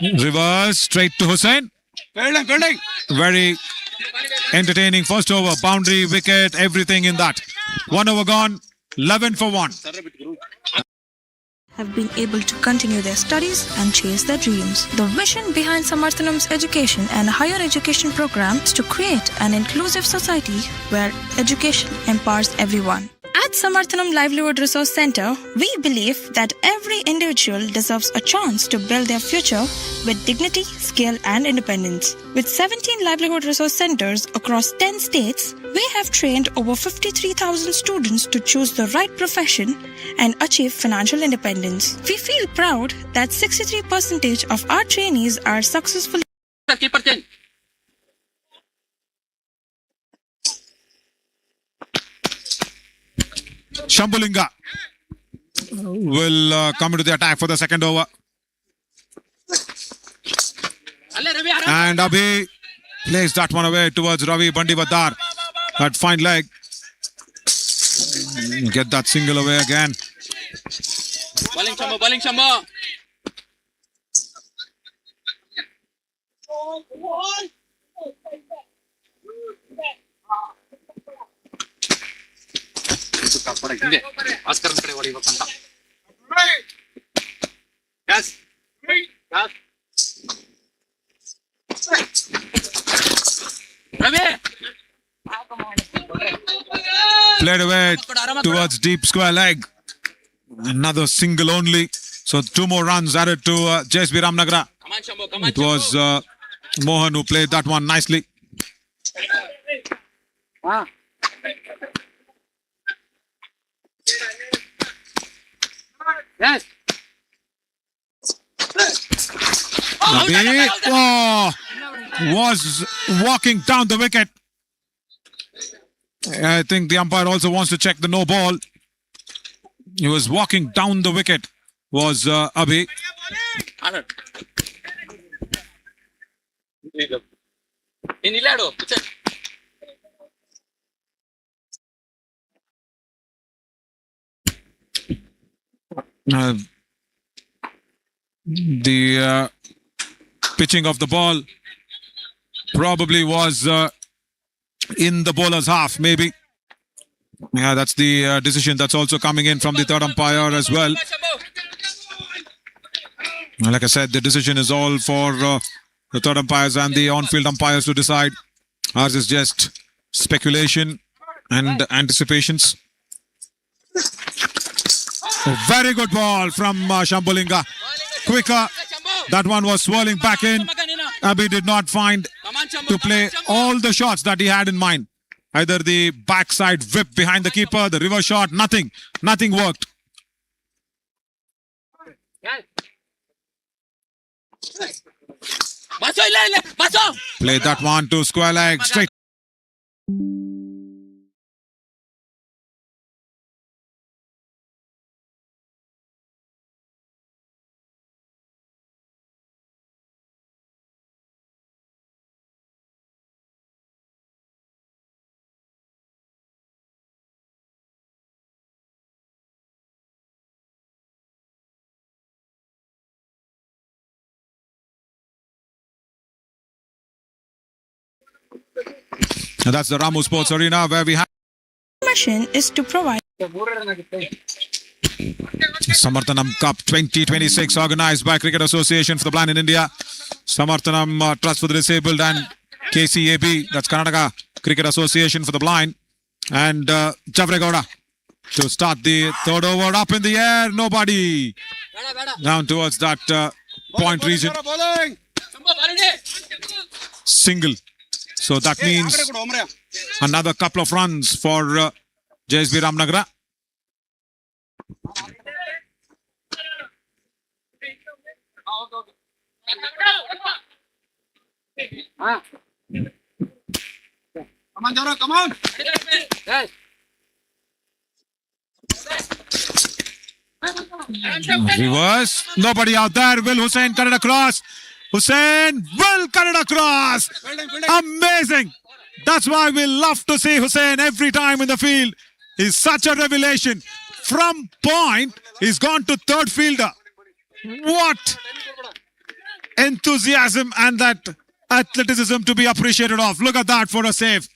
Reverse straight to Hussain. Very entertaining first over. Boundary, wicket, everything in that. 1 over gone. 11 for 1. have been able to continue their studies and chase their dreams. The vision behind Samarthanam's education and higher education program is to create an inclusive society where education empowers everyone. At Samarthanam Livelihood Resource Center, we believe that every individual deserves a chance to build their future with dignity, skill, and independence. With 17 livelihood resource centers across 10 states, we have trained over 53,000 students to choose the right profession and achieve financial independence. We feel proud that 63% of our trainees are successful. Shambhulinga will come into the attack for the second over. And Abhi plays that one away towards Ravi Bandivadar. That fine leg. Get that single away again. Bowling Shambhu. Yes. Played away towards deep square leg. Another single only. So 2 more runs added to JSB Ramanagara. It was Mohan who played that one nicely. Yes. Abhi, oh, was walking down the wicket. I think the umpire also wants to check the no ball. He was walking down the wicket, was Abhi. The pitching of the ball probably was in the bowler's half, maybe. Yeah, that's the decision that's also coming in from the third umpire as well. Like I said, the decision is all for the third umpires and the on-field umpires to decide. Ours is just speculation and anticipations. A very good ball from Shambulinga. Quicker. That one was swirling back in. Abhi did not find to play all the shots that he had in mind. Either the backside whip behind the keeper, the reverse shot, nothing. Nothing worked. Play that one to square leg, straight. And that's the Ramu Sports Arena where we have Mission is to provide Samarthanam Cup 2026 organized by Cricket Association for the Blind in India, Samarthanam Trust for the Disabled and KCAB, that's Karnataka Cricket Association for the Blind, and Javregowda to start the third over. Up in the air, nobody. Down towards that point region. Single. So that means another couple of runs for JSB Ramanagara. Come on, Jaro, come on. Reverse. Nobody out there. Will Hussain cut it across? Hussain will cut it across. Amazing. That's why we love to see Hussain every time in the field. He's such a revelation. From point, he's gone to third fielder. What enthusiasm and that athleticism to be appreciated of. Look at that for a save.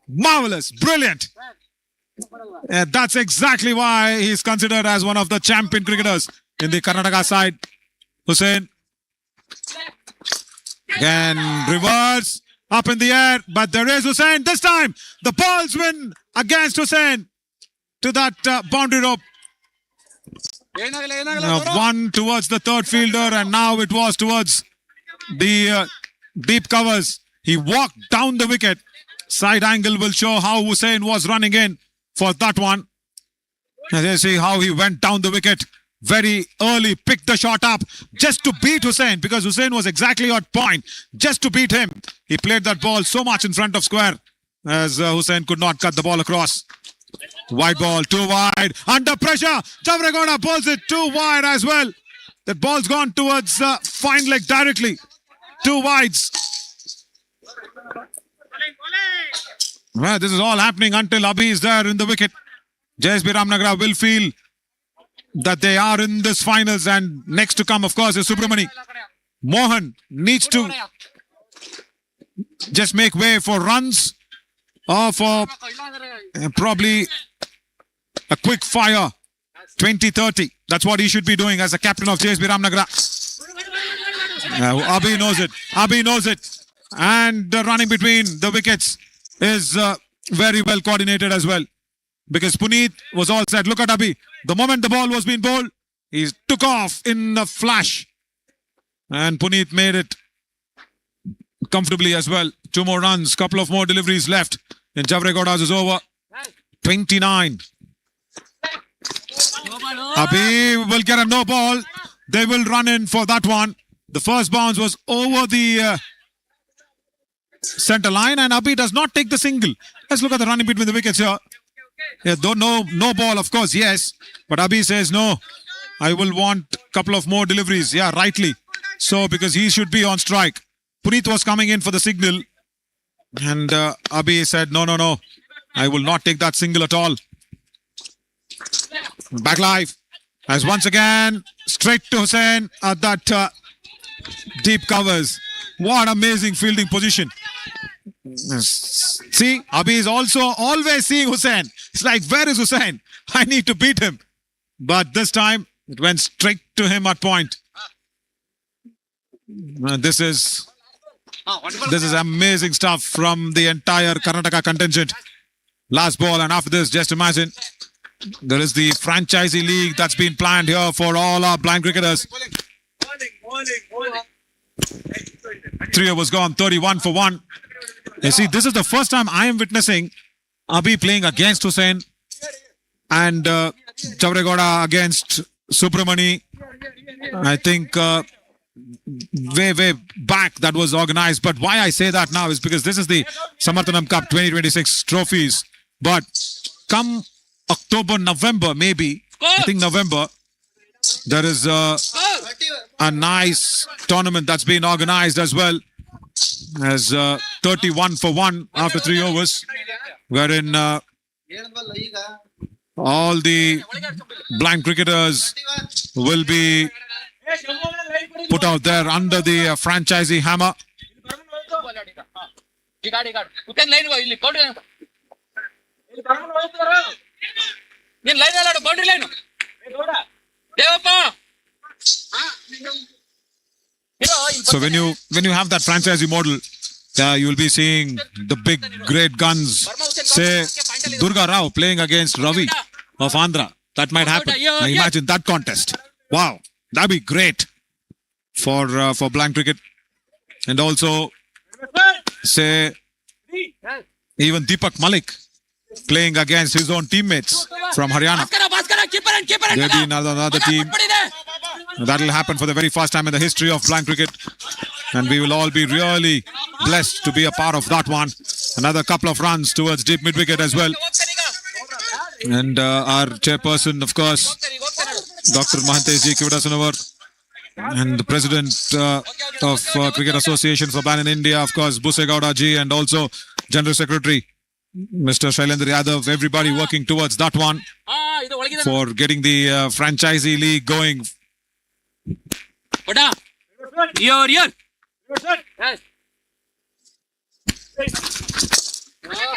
Marvelous. Brilliant. That's exactly why he's considered as one of the champion cricketers in the Karnataka side. Hussain. Again, reverse. Up in the air. But there is Hussain. This time, the balls win against Hussain to that boundary rope. One towards the third fielder and now it was towards the deep covers. He walked down the wicket. Side angle will show how Hussain was running in for that one. As you see how he went down the wicket very early, picked the shot up just to beat Hussain because Hussain was exactly at point. Just to beat him. He played that ball so much in front of square as Hussain could not cut the ball across. Wide ball, too wide. Under pressure. Javregowda pulls it too wide as well. That ball's gone towards fine leg directly. Two wides. Well, this is all happening until Abhi is there in the wicket. JSB Ramanagara will feel that they are in this finals, and next to come, of course, is Subramani. Mohan needs to just make way for runs or for probably a quick fire 20-30. That's what he should be doing as a captain of JSB Ramanagara. Abhi knows it. Abhi knows it. And the running between the wickets is very well coordinated as well. Because Puneet was all set. Look at Abhi. The moment the ball was being bowled, he took off in a flash. And Puneet made it comfortably as well. 2 more runs, couple of more deliveries left. And Javregowda's is over. 29. Abhi will get a no ball. They will run in for that one. The first bounce was over the center line, and Abhi does not take the single. Let's look at the running between the wickets here. Yeah, though no ball, of course, yes. But Abhi says, no, I will want a couple of more deliveries. Yeah, rightly. So, because he should be on strike. Puneet was coming in for the signal. And Abhi said, no. I will not take that single at all. Back live. As once again, straight to Hussain at that deep covers. What amazing fielding position. See, Abhi is also always seeing Hussain. It's like, where is Hussain? I need to beat him. But this time, it went straight to him at point. This is amazing stuff from the entire Karnataka contingent. Last ball, and after this, just imagine, there is the franchisee league that's been planned here for all our blind cricketers. 3 overs gone, 31 for 1. You see, this is the first time I am witnessing Abhi playing against Hussain and Chavregoda against Subramani. I think way back that was organized. But why I say that now is because this is the Samarthanam Cup 2026 trophies. But come October, November, maybe, I think November, there is a nice tournament that's been organized as well as 31 for 1 after 3 overs, wherein all the blind cricketers will be put out there under the franchisee hammer. So when you have that franchisee model, you will be seeing the big great guns. Say Durga Rao playing against Ravi of Andhra. That might happen. Now imagine that contest. Wow, that'd be great for blind cricket. And also, say even Deepak Malik playing against his own teammates from Haryana. There'll be another team. That will happen for the very first time in the history of blind cricket. And we will all be really blessed to be a part of that one. Another couple of runs towards deep mid-wicket as well. And our chairperson, of course, Dr. Mahantesh Kivadasanawar, and the president of Cricket Association for Ban in India, of course, Busegowda ji, and also General Secretary Mr. Shailendra Yadav, everybody working towards that one for getting the franchisee league going.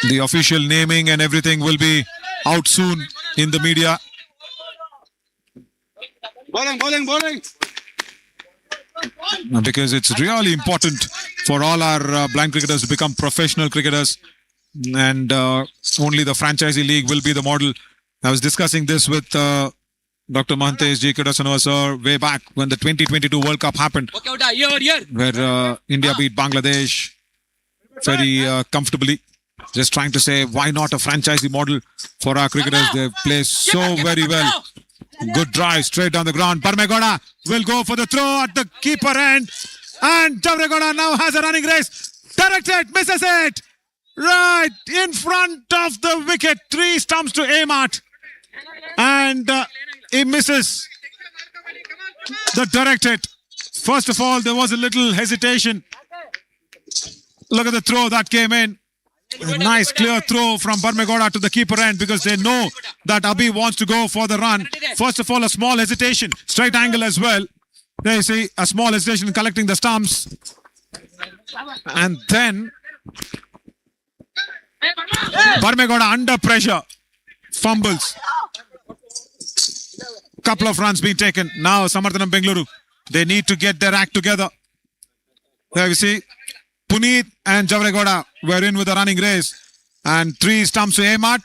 The official naming and everything will be out soon in the media. Bowling. Because it's really important for all our blind cricketers to become professional cricketers, and only the franchisee league will be the model. I was discussing this with Dr. Mahantesh Ji Kivadasanawar sir way back when the 2022 World Cup happened, where India beat Bangladesh very comfortably. Just trying to say, why not a franchisee model for our cricketers? They play so very well. Good drive straight down the ground. Parmegoda will go for the throw at the keeper end. And Chavregoda now has a running race. Directed, misses it. Right in front of the wicket. 3 stumps to aim at. And he misses the directed. First of all, there was a little hesitation. Look at the throw that came in. A nice clear throw from Parmegoda to the keeper end, because they know that Abhi wants to go for the run. First of all, a small hesitation. Straight angle as well. There you see a small hesitation in collecting the stumps. And then Parmegoda under pressure. Fumbles. Couple of runs being taken. Now Samarthanam Bengaluru. They need to get their act together. There you see Puneet and Chavregoda were in with a running race. And 3 stumps to aim at.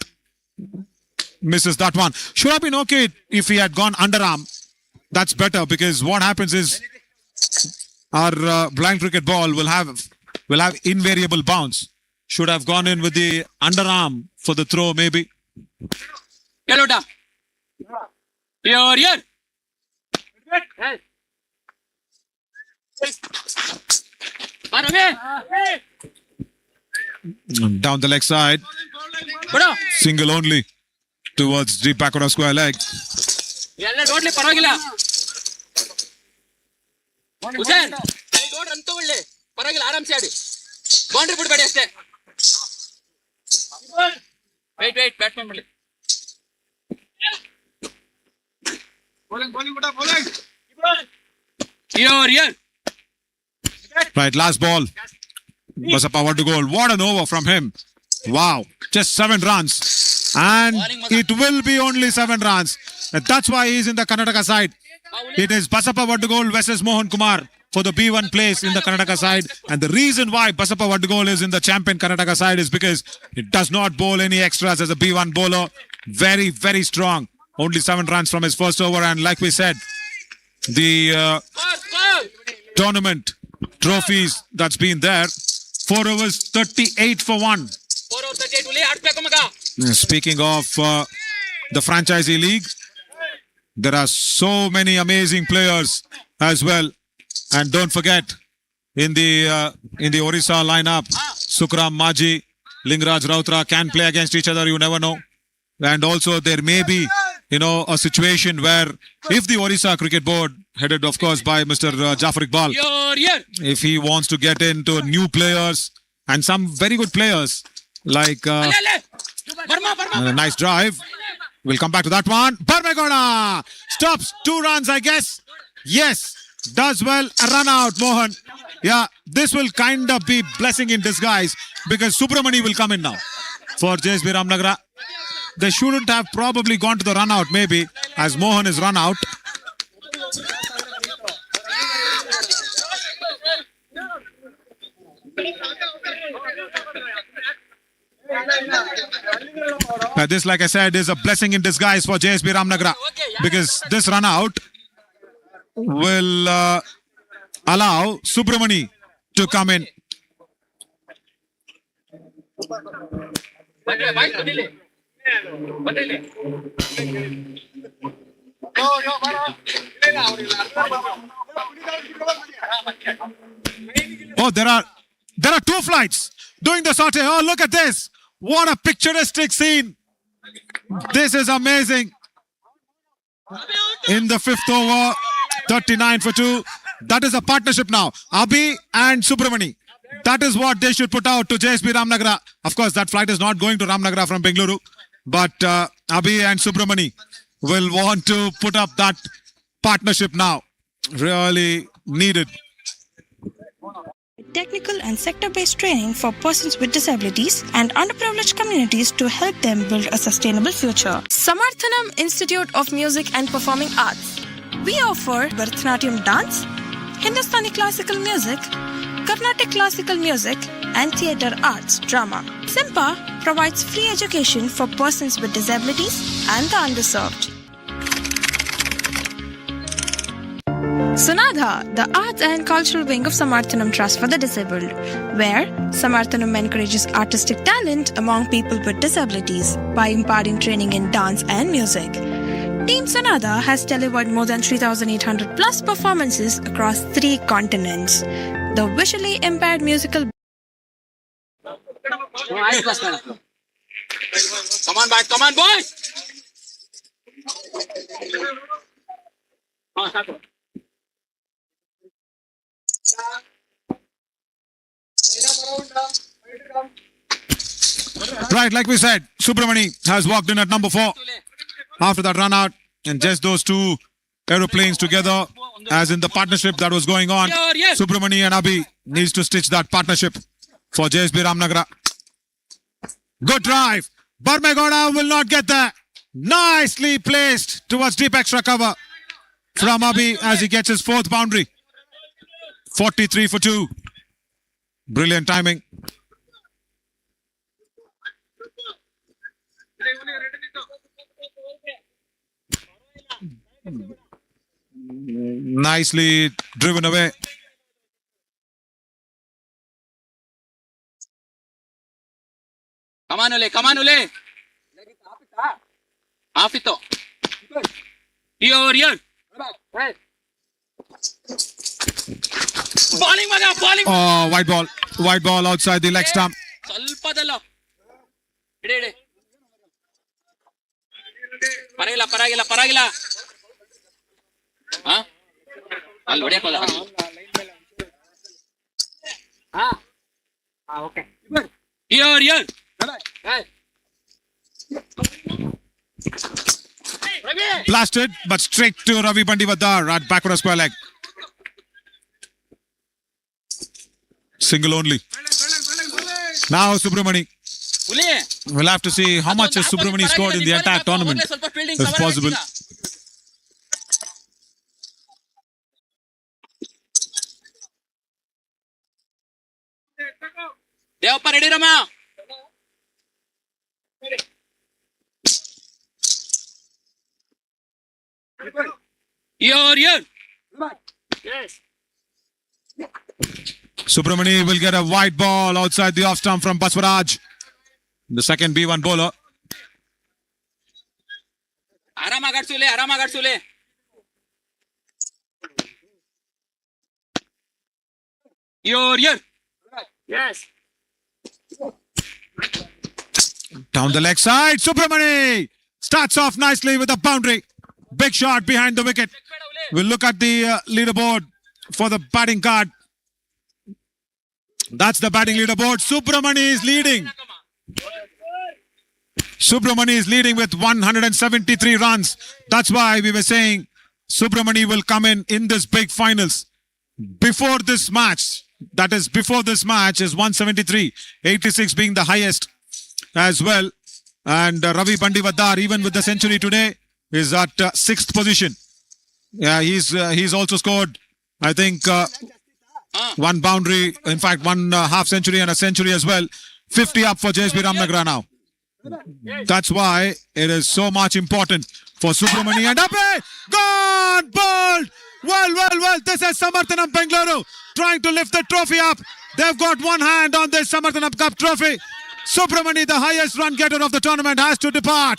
Misses that one. Should have been okay if he had gone underarm. That's better, because what happens is our blind cricket ball will have invariable bounce. Should have gone in with the underarm for the throw, maybe. Hello, here. Down the leg side. Single only towards deep back of square leg. ಎಲ್ಲ ನೋಡ್ಲಿ ಪರವಾಗಿಲ್ಲ ಹುಸೇನ್ ನೋಡ್ರಿ ಅಂತ ಒಳ್ಳೆ ಪರವಾಗಿಲ್ಲ ಆರಾಮ್ಸೆ ಆಡಿ boundary ಬಿಡಬೇಡಿ ಅಷ್ಟೇ ವೇಟ್ ಬ್ಯಾಟ್ಸ್ಮನ್ ಮಾಡಲಿ Here. Right, last ball. Basappa what to goal. What an over from him. Wow, just 7 runs. And it will be only 7 runs. That's why he's in the Karnataka side. It is Basappa what to goal versus Mohan Kumar for the B1 place in the Karnataka side. And the reason why Basappa what to goal is in the champion Karnataka side is because it does not bowl any extras as a B1 bowler. Very, very strong. Only 7 runs from his first over. And like we said, the tournament trophies that's been there, 4 overs 38 for 1. 4 over 38 ಉಲಿ ಆಡ್ಬೇಕು ಮಗ Speaking of the franchisee league, there are so many amazing players as well, and don't forget in the Orissa lineup, Sukram Maji, Lingraj Rautra can play against each other, you never know. And also there may be a situation where if the Orissa Cricket Board, headed of course by Mr. Jafar Iqbal, if he wants to get into new players and some very good players like nice drive, we'll come back to that one. Barmegowda stops 2 runs, I guess. Yes, does well, a run out, Mohan. Yeah, this will kind of be blessing in disguise because Subramani will come in now for JSB Ramanagara. They shouldn't have probably gone to the run out maybe as Mohan is run out. This, like I said, is a blessing in disguise for JSB Ramanagara because this run out will allow Subramani to come in. Oh, there are 2 flights doing the sortie. Oh, look at this. What a picturesque scene. This is amazing. In the 5th over, 39 for 2. That is a partnership now. Abhi and Subramani. That is what they should put out to JSB Ramanagara. Of course, that flight is not going to Ramanagara from Bengaluru. But Abhi and Subramani will want to put up that partnership now. Really needed. Technical and sector-based training for persons with disabilities and underprivileged communities to help them build a sustainable future. Samarthanam Institute of Music and Performing Arts. We offer Bharatanatyam dance, Hindustani classical music, Carnatic classical music, and theatre arts drama. SIMPA provides free education for persons with disabilities and the underserved. Sunadha, the arts and cultural wing of Samarthanam Trust for the Disabled, where Samarthanam encourages artistic talent among people with disabilities by imparting training in dance and music. Team Sunadha has delivered more than 3,800 plus performances across 3 continents. The visually impaired musical Come on boys Right, like we said, Subramani has walked in at number 4 after that run out, and just those 2 aeroplanes together, as in the partnership that was going on. Subramani and Abhi needs to stitch that partnership for JSB Ramanagara. Good drive. Barmegowda will not get there. Nicely placed towards deep extra cover from Abhi as he gets his 4th boundary. 43 for 2. Brilliant timing. Nicely driven away. Come on, Ule. Half it. Here. Bowling. Oh, white ball outside the leg stump. ಸ್ವಲ್ಪ ತಪ್ಪದಲ್ಲ. ಇಡಿ ಇಡಿ. ಪರವಾಗಿಲ್ಲ ಪರವಾಗಿಲ್ಲ ಪರವಾಗಿಲ್ಲ. ಹಾ ಅಲ್ಲಿ ಹೊಡಿಯಕ್ಕಲ್ಲ. Okay. Here. Blasted, but straight to Ravi Bandivadar at backward square leg. Single only. Now Subramani. ಹುಲಿ. We'll have to see how much has Subramani scored in the entire tournament, ಸ್ವಲ್ಪ fielding if possible. Devappa ready ರಮ. Here. Subramani will get a wide ball outside the off stump from Baswaraj, the second B1 bowler. ಆರಾಮಾಗಿ ಆಡ್ಸುಲೆ. Here. Yes. Down the leg side, Subramani starts off nicely with a boundary. Big shot behind the wicket. We'll look at the leaderboard for the batting card. That's the batting leaderboard. Subramani is leading. Subramani is leading with 173 runs. That's why we were saying Subramani will come in this big finals. Before this match, that is before this match, is 173, 86 being the highest as well. And Ravi Bandivadar, even with the century today, is at 6th position. Yeah, he's also scored, I think, one boundary, in fact, one half century and a century as well. 50 up for JSB Ramanagara now. That's why it is so much important for Subramani. And up it! Gone! Bowled! Well. This is Samarthanam Bengaluru trying to lift the trophy up. They've got one hand on this Samarthanam Cup trophy. Subramani, the highest run getter of the tournament, has to depart.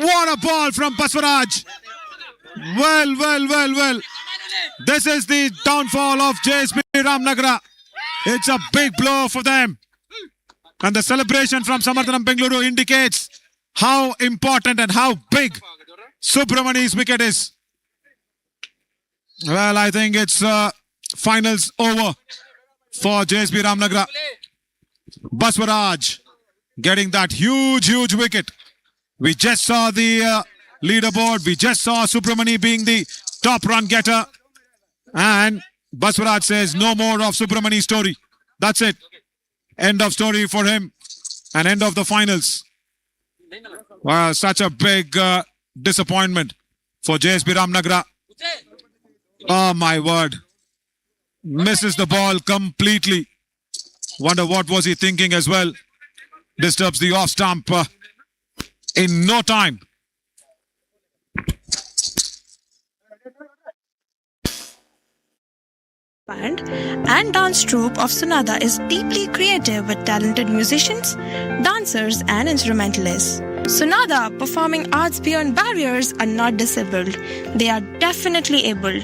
What a ball from Baswaraj. Well. This is the downfall of JSB Ramanagara. It's a big blow for them. And the celebration from Samarthanam Bengaluru indicates how important and how big Subramani's wicket is. Well, I think it's finals over for JSB Ramanagara. Baswaraj getting that huge wicket. We just saw the leaderboard. We just saw Subramani being the top run getter. And Baswaraj says no more of Subramani's story. That's it. End of story for him. And end of the finals. Wow, such a big disappointment for JSB Ramanagara. Oh my word. Misses the ball completely. Wonder what was he thinking as well. Disturbs the off stump in no time. Band and dance troupe of Sunada is deeply creative with talented musicians, dancers and instrumentalists. Sunada, performing arts beyond barriers, are not disabled. They are definitely able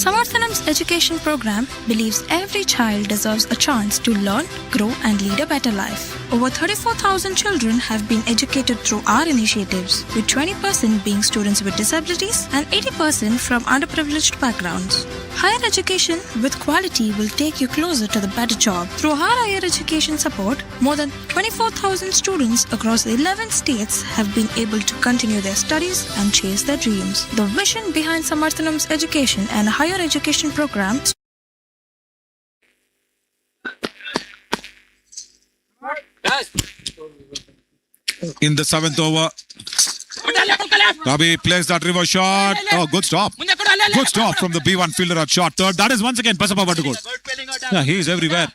Samarthanam's education program believes every child deserves a chance to learn, grow, and lead a better life. Over 34,000 children have been educated through our initiatives, with 20% being students with disabilities and 80% from underprivileged backgrounds. Higher education with quality will take you closer to the better job. Through our higher education support, more than 24,000 students across 11 states have been able to continue their studies and chase their dreams. The vision behind Samarthanam's education and higher education program Yes. In the 7th over, Ravi plays that reverse shot. Oh, good stop. Good stop from the B1 fielder at short third. That is once again Pasapapa to goal. Yeah, he is everywhere.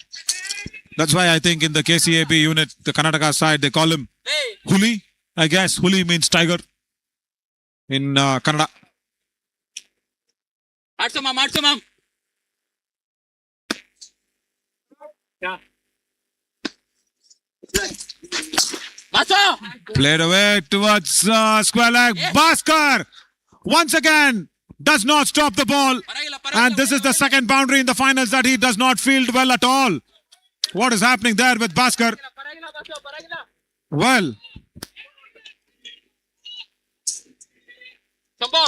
That's why I think in the KCAB unit, the Karnataka side, they call him Huli. I guess Huli means tiger in Kannada. Artsumam. Baso. Played away towards square leg. Bhaskar once again does not stop the ball. And this is the second boundary in the finals that he does not field well at all. What is happening there with Bhaskar? Well, Sambo.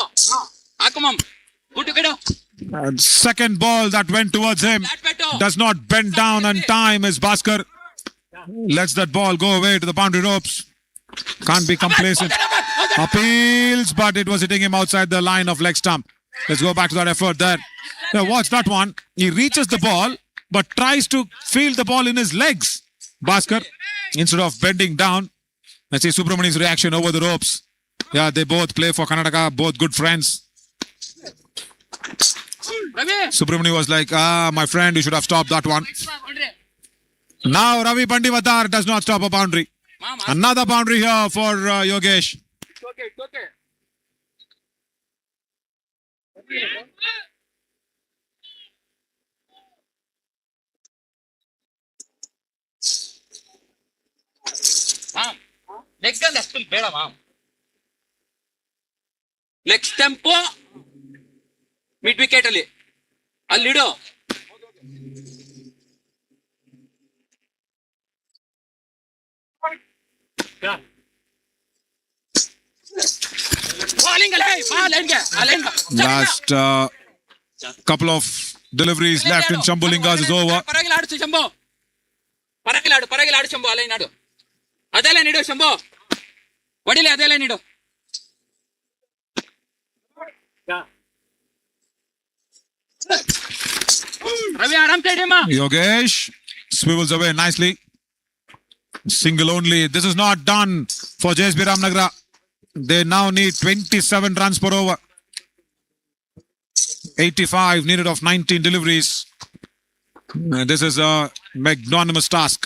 Akumam. Good to get second ball that went towards him does not bend down on time as Bhaskar lets that ball go away to the boundary ropes. Can't be complacent. Appeals, but it was hitting him outside the line of leg stump. Let's go back to that effort there. Now watch that one. He reaches the ball, but tries to field the ball in his legs. Bhaskar, instead of bending down. Let's see Subramani's reaction over the ropes. Yeah, they both play for Karnataka, both good friends. Subramani was like, my friend, you should have stopped that one. Now Ravi Bandivatar does not stop a boundary. Another boundary here for Yogesh. Okay. Next gun that's better, ma'am. Next tempo mid wicket ಅಲ್ಲಿ ಅಲ್ಲಿಡು Last couple of deliveries left in Shambhulingas is over. ಪರಗಿಲ ಆಡು ಶಂಭು ಪರಗಿಲ ಆಡು ಶಂಭು ಅಲೈ ನಾಡು ಅದೆಲ್ಲ ನೀಡು ಶಂಭು ಹೊಡಿಲಿ ಅದೆಲ್ಲ ನೀಡು ರವಿ ಆರಾಮ್ ಕೈಡಿಯಮ್ಮ Yogesh swivels away nicely. Single only. This is not done for JSB Ramanagara. They now need 27 runs per over. 85 needed of 19 deliveries. This is a magnanimous task.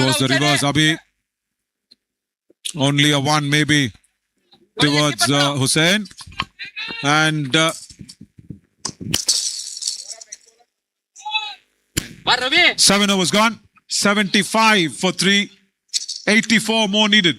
Goes the reverse, Abhi. Only a one maybe towards Hussain. And Ravi 7 overs gone. 75 for 3. 84 more needed.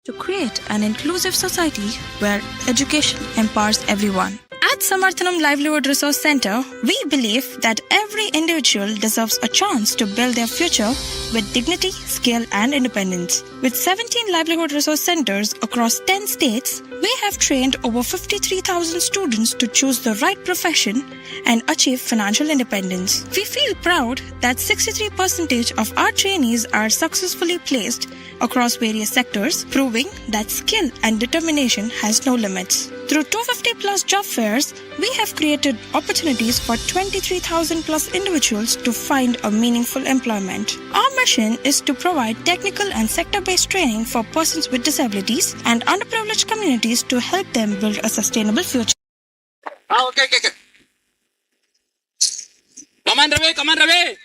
to create an inclusive society where education empowers everyone. At Samarthanam Livelihood Resource Center, we believe that every individual deserves a chance to build their future with dignity, skill, and independence. With 17 livelihood resource centers across 10 states, we have trained over 53,000 students to choose the right profession and achieve financial independence. We feel proud that 63% of our trainees are successfully placed across various sectors, proving that skill and determination has no limits. Through 250 plus job fairs, we have created opportunities for 23,000 plus individuals to find a meaningful employment. Our mission is to provide technical and sector-based training for persons with disabilities and underprivileged communities to help them build a sustainable future. Okay. Come on, Ravi.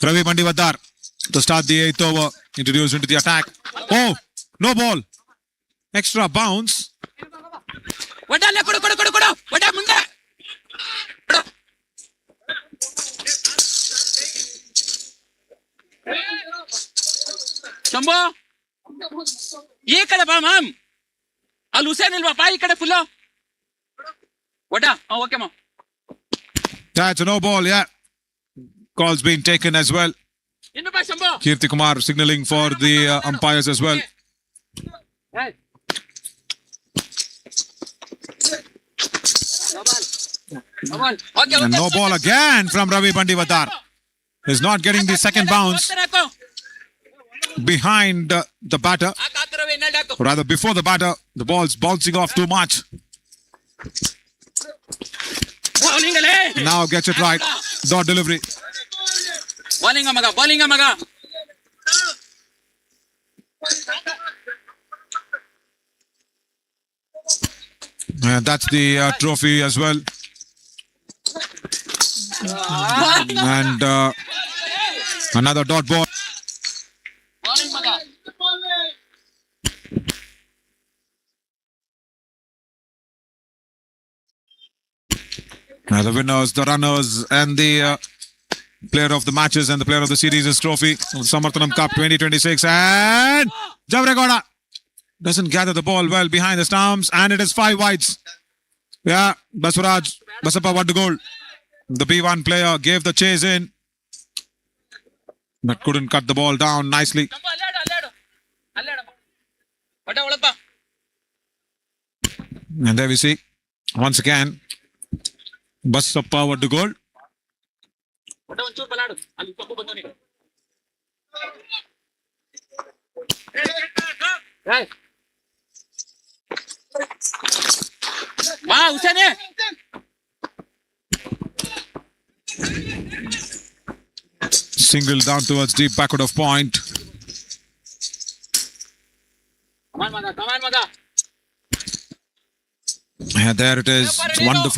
Ravi Bandivatar to start the 8th over, introduced into the attack. Oh, no ball. Extra bounce. ಒಡ್ಡಲ್ಲೇ ಕೊಡು ಒಡ್ಡ ಮುಂದೆ ಶಂಭು ಈ ಕಡೆ ಬಾ ma'am. ಅಲ್ಲಿ ಹುಸೇನ್ ಇಲ್ವಾ? ಬಾ ಈ ಕಡೆ ಫುಲ್ಲು. ಒಟ್ಟ okay ma'am. That's a no ball, yeah. Calls being taken as well. ಇನ್ನು ಬಾ Shambhu. Kirti Kumar signaling for the umpires as well. And no ball again from Ravi Bandivadar. He's not getting the second bounce behind the batter. Rather before the batter, the ball's bouncing off too much. Now gets it right. Dot delivery. Bowling maga. And that's the trophy as well. And another dot ball. Bowling maga. The winners, the runners, and the player of the matches and the player of the series is trophy. Samarthanam Cup 2026. And Javregoda doesn't gather the ball well behind the stumps. And it is 5 wides. Yeah, Basappa won the goal. The B1 player gave the chase in, but couldn't cut the ball down nicely. And there we see, once again, Basappa won the goal. Single down towards deep backward of point. Come on, maga. And there it is. It's wonderful.